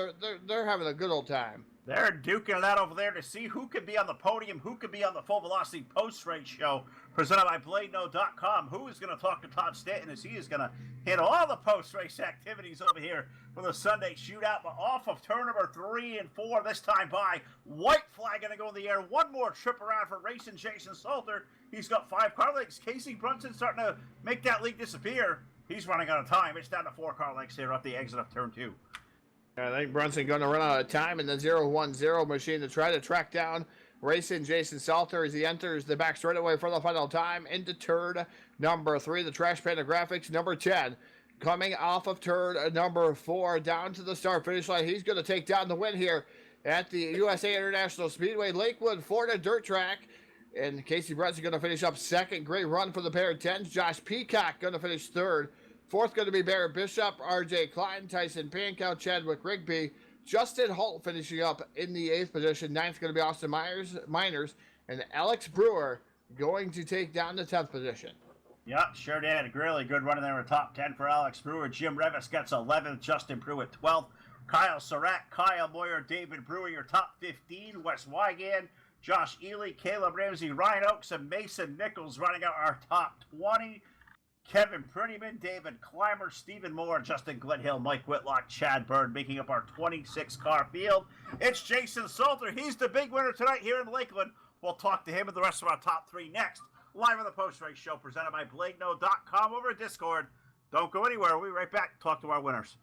S3: They're having a good old time.
S2: They're duking it out over there to see who could be on the podium, who could be on the Full Velocity post-race show presented by BladeNo.com. Who is going to talk to Todd Stanton as he is going to handle all the post-race activities over here for the Sunday shootout. But off of turn number 3 and 4 this time by. White flag going to go in the air. One more trip around for racing Jason Salter. He's got 5 car lengths. Casey Brunson starting to make that lead disappear. He's running out of time. It's down to 4 car lengths here up the exit of turn 2.
S3: I think Brunson going to run out of time in the 010 machine to try to track down racing Jason Salter as he enters the back straightaway for the final time into turn number 3. The Trash Panda Graphics number 10 coming off of turn number 4 down to the start finish line. He's going to take down the win here at the USA International Speedway Lakewood Florida dirt track. And Casey Brunson going to finish up 2nd. Great run for the pair of 10s. Josh Peacock going to finish 3rd. 4th going to be Barrett Bishop, RJ Klein, Tyson Pankow, Chadwick Rigby, Justin Holt finishing up in the 8th position. 9th going to be Austin Miners, and Alex Brewer going to take down the 10th position.
S2: Yep, sure did. A really good run in there in the top 10 for Alex Brewer. Jim Revis gets 11th, Justin Pruitt 12th, Kyle Surratt, Kyle Moyer, David Brewer, your top 15, Wes Wygand, Josh Ely, Caleb Ramsey, Ryan Oakes, and Mason Nichols running out our top 20. Kevin Prettyman, David Clymer, Stephen Moore, Justin Glenhill, Mike Whitlock, Chad Bird making up our 26-car field. It's Jason Salter. He's the big winner tonight here in Lakeland. We'll talk to him and the rest of our top 3 next, live on the post-race show presented by BladeNo.com over at Discord. Don't go anywhere. We'll be right back to talk to our winners.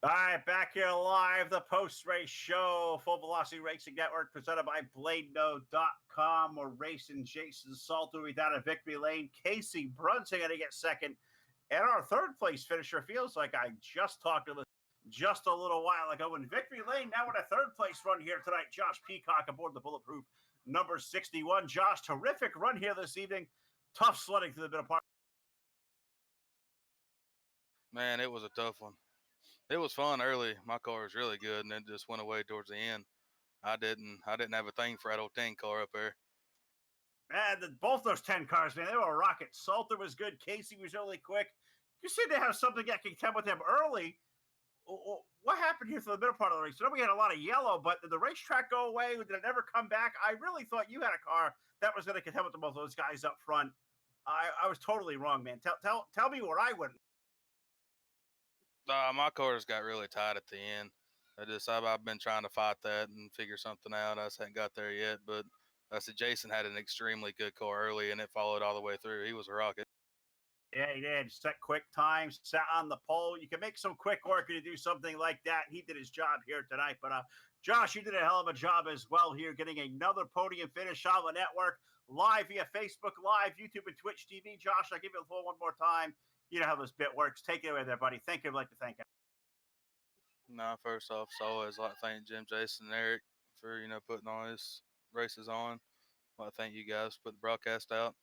S2: All right, back here live, the post-race show, Full Velocity Racing Network, presented by BladeNode.com. We're racing Jason Salter without a victory lane. Casey Brunson going to get second. And our third place finisher feels like I just talked to him just a little while ago in victory lane. Now we're in a third place run here tonight. Josh Peacock aboard the Bulletproof number 61. Josh, terrific run here this evening. Tough sledding through the middle part.
S5: Man, it was a tough one. It was fun early. My car was really good, and then just went away towards the end. I didn't have a thing for that old 10 car up there.
S2: Man, both those 10 cars, man, they were a rocket. Salter was good. Casey was really quick. You seem to have something that can contend with him early. What happened here for the middle part of the race? I know we had a lot of yellow, but did the racetrack go away? Did it never come back? I really thought you had a car that was going to contend with both of those guys up front. I was totally wrong, man. Tell me where I went.
S5: My cars got really tight at the end. I've been trying to fight that and figure something out. I just hadn't got there yet, but I said Jason had an extremely good car early, and it followed all the way through. He was a rocket.
S2: Yeah, he did. Set quick times, sat on the pole. You can make some quick work to do something like that. He did his job here tonight. But Josh, you did a hell of a job as well here, getting another podium finish on the network, live via Facebook Live, YouTube, and Twitch TV. Josh, I'll give you the floor one more time. You know how this bit works. Take it away there, buddy. Thank you. I'd like to thank you.
S5: No, first off, so I always like to thank Jim, Jason, and Eric for, putting all his races on. I like to thank you guys for putting the broadcast out.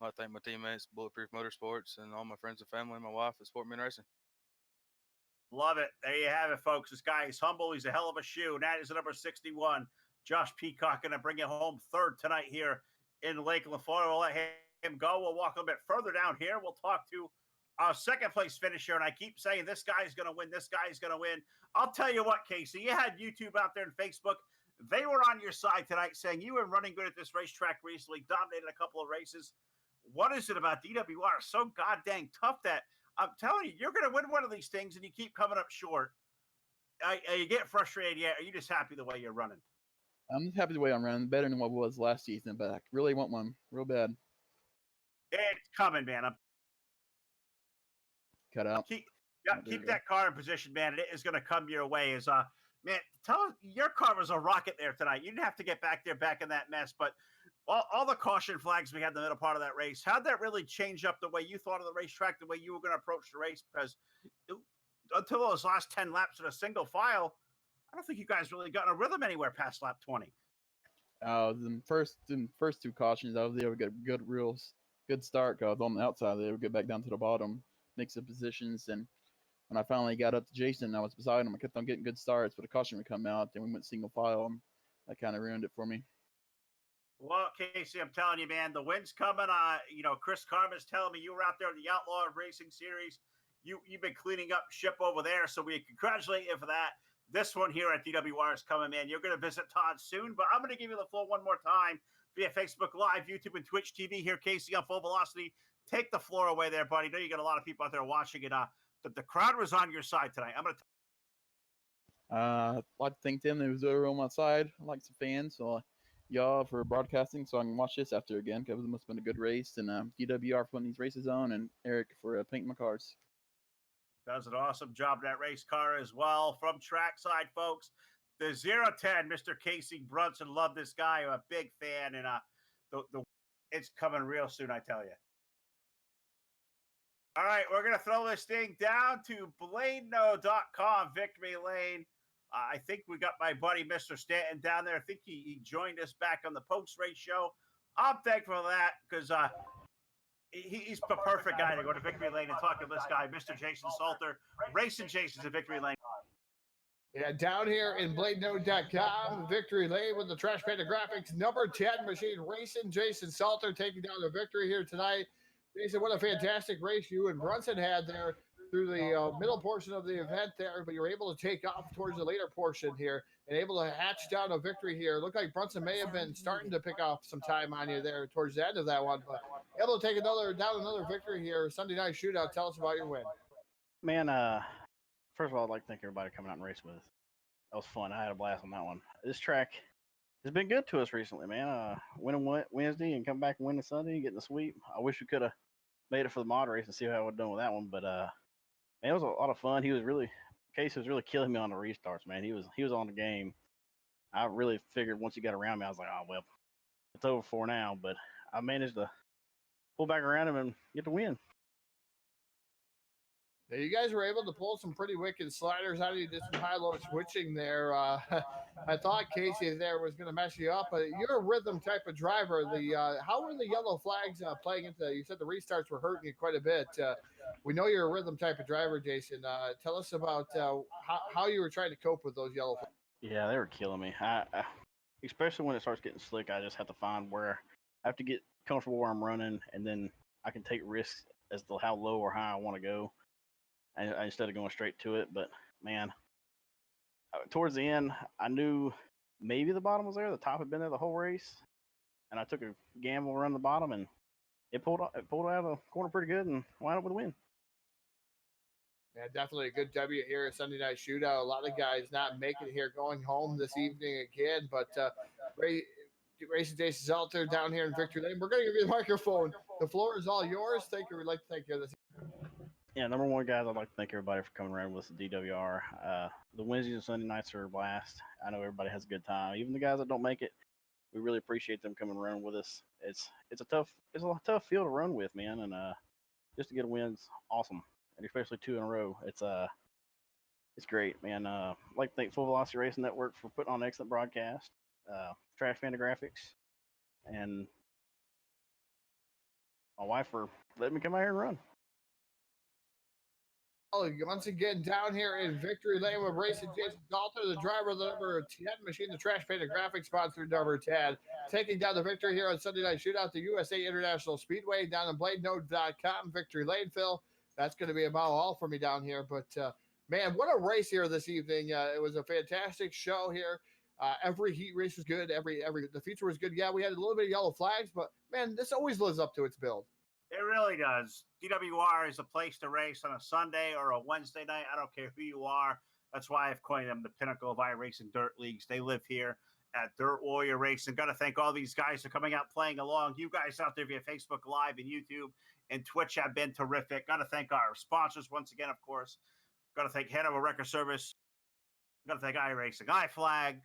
S5: I like to thank my teammates, Bulletproof Motorsports, and all my friends and family, and my wife at Sportman Racing.
S2: Love it. There you have it, folks. This guy is humble. He's a hell of a shoe. And that is the number 61. Josh Peacock going to bring it home third tonight here in Lakeland, Florida. We'll let him go. We'll walk a little bit further down here. We'll talk to our second place finisher. And I keep saying this guy's going to win. This guy's going to win. I'll tell you what, Casey, you had YouTube out there and Facebook. They were on your side tonight saying you were running good at this racetrack recently, dominated a couple of races. What is it about DWR so goddamn tough that I'm telling you, you're going to win one of these things and you keep coming up short? You get frustrated yet? Are you just happy the way you're running?
S6: I'm happy the way I'm running, better than what it was last season, but I really want one real bad.
S2: It's coming, man.
S6: Cut out.
S2: Keep that car in position, man. It is going to come your way. Man, tell us, your car was a rocket there tonight. You didn't have to get back in that mess, but all the caution flags we had in the middle part of that race, how'd that really change up the way you thought of the racetrack, the way you were going to approach the race? Because until those last 10 laps in a single file, I don't think you guys really got in a rhythm anywhere past lap 20.
S6: The first two cautions, I was able to get good start. Cause on the outside, they would get back down to the bottom, mix of positions, and when I finally got up to Jason, I was beside him. I kept on getting good starts, but a caution would come out. Then we went single file. And that kind of ruined it for me.
S2: Well, Casey, I'm telling you, man, the wind's coming. Chris Carmen's telling me you were out there in the Outlaw Racing Series. You've been cleaning up ship over there, so we congratulate you for that. This one here at DWR is coming, man. You're going to visit Todd soon, but I'm going to give you the floor one more time via Facebook Live, YouTube, and Twitch TV. Here, Casey, on Full Velocity. take the floor away there, buddy. I know you got a lot of people out there watching it. The crowd was on your side tonight. I'm going to.
S6: I'd like to thank them that was over on my side. I like some fans, so y'all for broadcasting so I can watch this after again because it must have been a good race. And DWR for putting these races on, and Eric for painting my cars.
S2: Does an awesome job in that race car as well. From trackside, folks, the 010, Mr. Casey Brunson. Love this guy. I'm a big fan, and it's coming real soon, I tell you. All right, we're going to throw this thing down to BladeNo.com, Victory Lane. I think we got my buddy, Mr. Stanton, down there. I think he joined us back on the post-race show. I'm thankful for that because he's the perfect guy to go to Victory Lane and talk to this guy, Mr. Jason Salter. Racing Jason's at Victory Lane.
S3: Yeah, down here in BladeNo.com, Victory Lane with the Trash Panda Graphics, number 10 machine racing. Jason Salter taking down the victory here tonight. Jason, what a fantastic race you and Brunson had there through the middle portion of the event there, but you were able to take off towards the later portion here and able to hatch down a victory here. It looked like Brunson may have been starting to pick off some time on you there towards the end of that one, but able to take another victory here. Sunday night shootout. Tell us about your win.
S7: Man, first of all, I'd like to thank everybody coming out and race with us. That was fun. I had a blast on that one. This track has been good to us recently, man. Winning Wednesday and come back and win the Sunday, getting the sweep. I wish we could have made it for the mod race and see how I would have done with that one, but man, it was a lot of fun. Casey was really killing me on the restarts, man. He was on the game. I really figured once he got around me, I was like, oh well, it's over for now. But I managed to pull back around him and get the win.
S3: Yeah, you guys were able to pull some pretty wicked sliders out of you, did some high-low switching there. I thought Casey there was going to mess you up, but you're a rhythm type of driver. How were the yellow flags playing into? You said the restarts were hurting you quite a bit. We know you're a rhythm type of driver, Jason. Tell us about how you were trying to cope with those yellow flags.
S7: Yeah, they were killing me. I especially when it starts getting slick, I just have to find where I have to get comfortable where I'm running, and then I can take risks as to how low or high I want to go. Instead of going straight to it. But man, towards the end, I knew maybe the bottom was there. The top had been there the whole race, and I took a gamble around the bottom, and it pulled out of the corner pretty good and wound up with a win.
S3: Yeah, definitely a good W here at Sunday night shootout. A lot of guys not making it here, going home this evening again. But Racing Jason Salter down here in Victory Lane. We're going to give you the microphone. The floor is all yours. Thank you. We'd like to thank you this.
S7: Yeah, number one, guys, I'd like to thank everybody for coming around with us at DWR. The Wednesdays and Sunday nights are a blast. I know everybody has a good time. Even the guys that don't make it, we really appreciate them coming around with us. It's a tough field to run with, man, and just to get a win's awesome, and especially 2 in a row. It's great, man. I'd like to thank Full Velocity Racing Network for putting on an excellent broadcast. Trash Panda Graphics, and my wife for letting me come out here and run.
S3: Once again, down here in Victory Lane with Racing Jason Salter, the driver of the number 10 machine, the Trash Panda Graphics sponsor, number 10, taking down the victory here on Sunday Night Shootout, the USA International Speedway down on BladeNo.com, Victory Lane, Phil. That's going to be about all for me down here. But, man, what a race here this evening. It was a fantastic show here. Every heat race was good. The feature was good. Yeah, we had a little bit of yellow flags, but, man, this always lives up to its build.
S2: It really does. DWR is a place to race on a Sunday or a Wednesday night. I don't care who you are. That's why I've coined them the pinnacle of iRacing dirt leagues. They live here at Dirt Warrior Racing. Got to thank all these guys for coming out playing along. You guys out there via Facebook Live and YouTube and Twitch have been terrific. Got to thank our sponsors once again, of course. Got to thank Hanover Record Service. Got to thank iRacing, iFlag,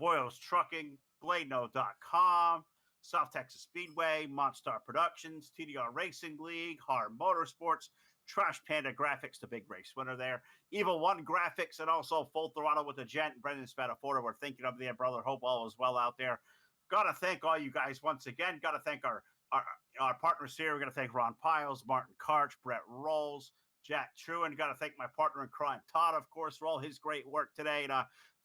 S2: Boyle's Trucking, BladeNo.com, South Texas Speedway, Monstar Productions, TDR Racing League, Hard Motorsports, Trash Panda Graphics, the big race winner there, Evil One Graphics, and also Full Throttle with the Gent, Brendan Spadafora. We're thinking of their brother Hope all as well out there. Got to thank all you guys once again. Got to thank our partners here. We're going to thank Ron Piles, Martin Karch, Brett Rolls, Jack Truan. Got to thank my partner in crime, Todd, of course, for all his great work today. And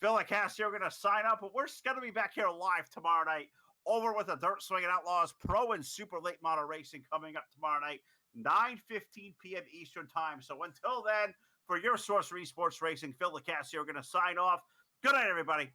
S2: Phil Lacasse, we're going to sign up, but we're going to be back here live tomorrow night. Over with the Dirt Swinging Outlaws Pro and Super Late Model Racing coming up tomorrow night, 9:15 p.m. Eastern Time. So until then, for your source for esports racing, Phil Lacasse, we're going to sign off. Good night, everybody.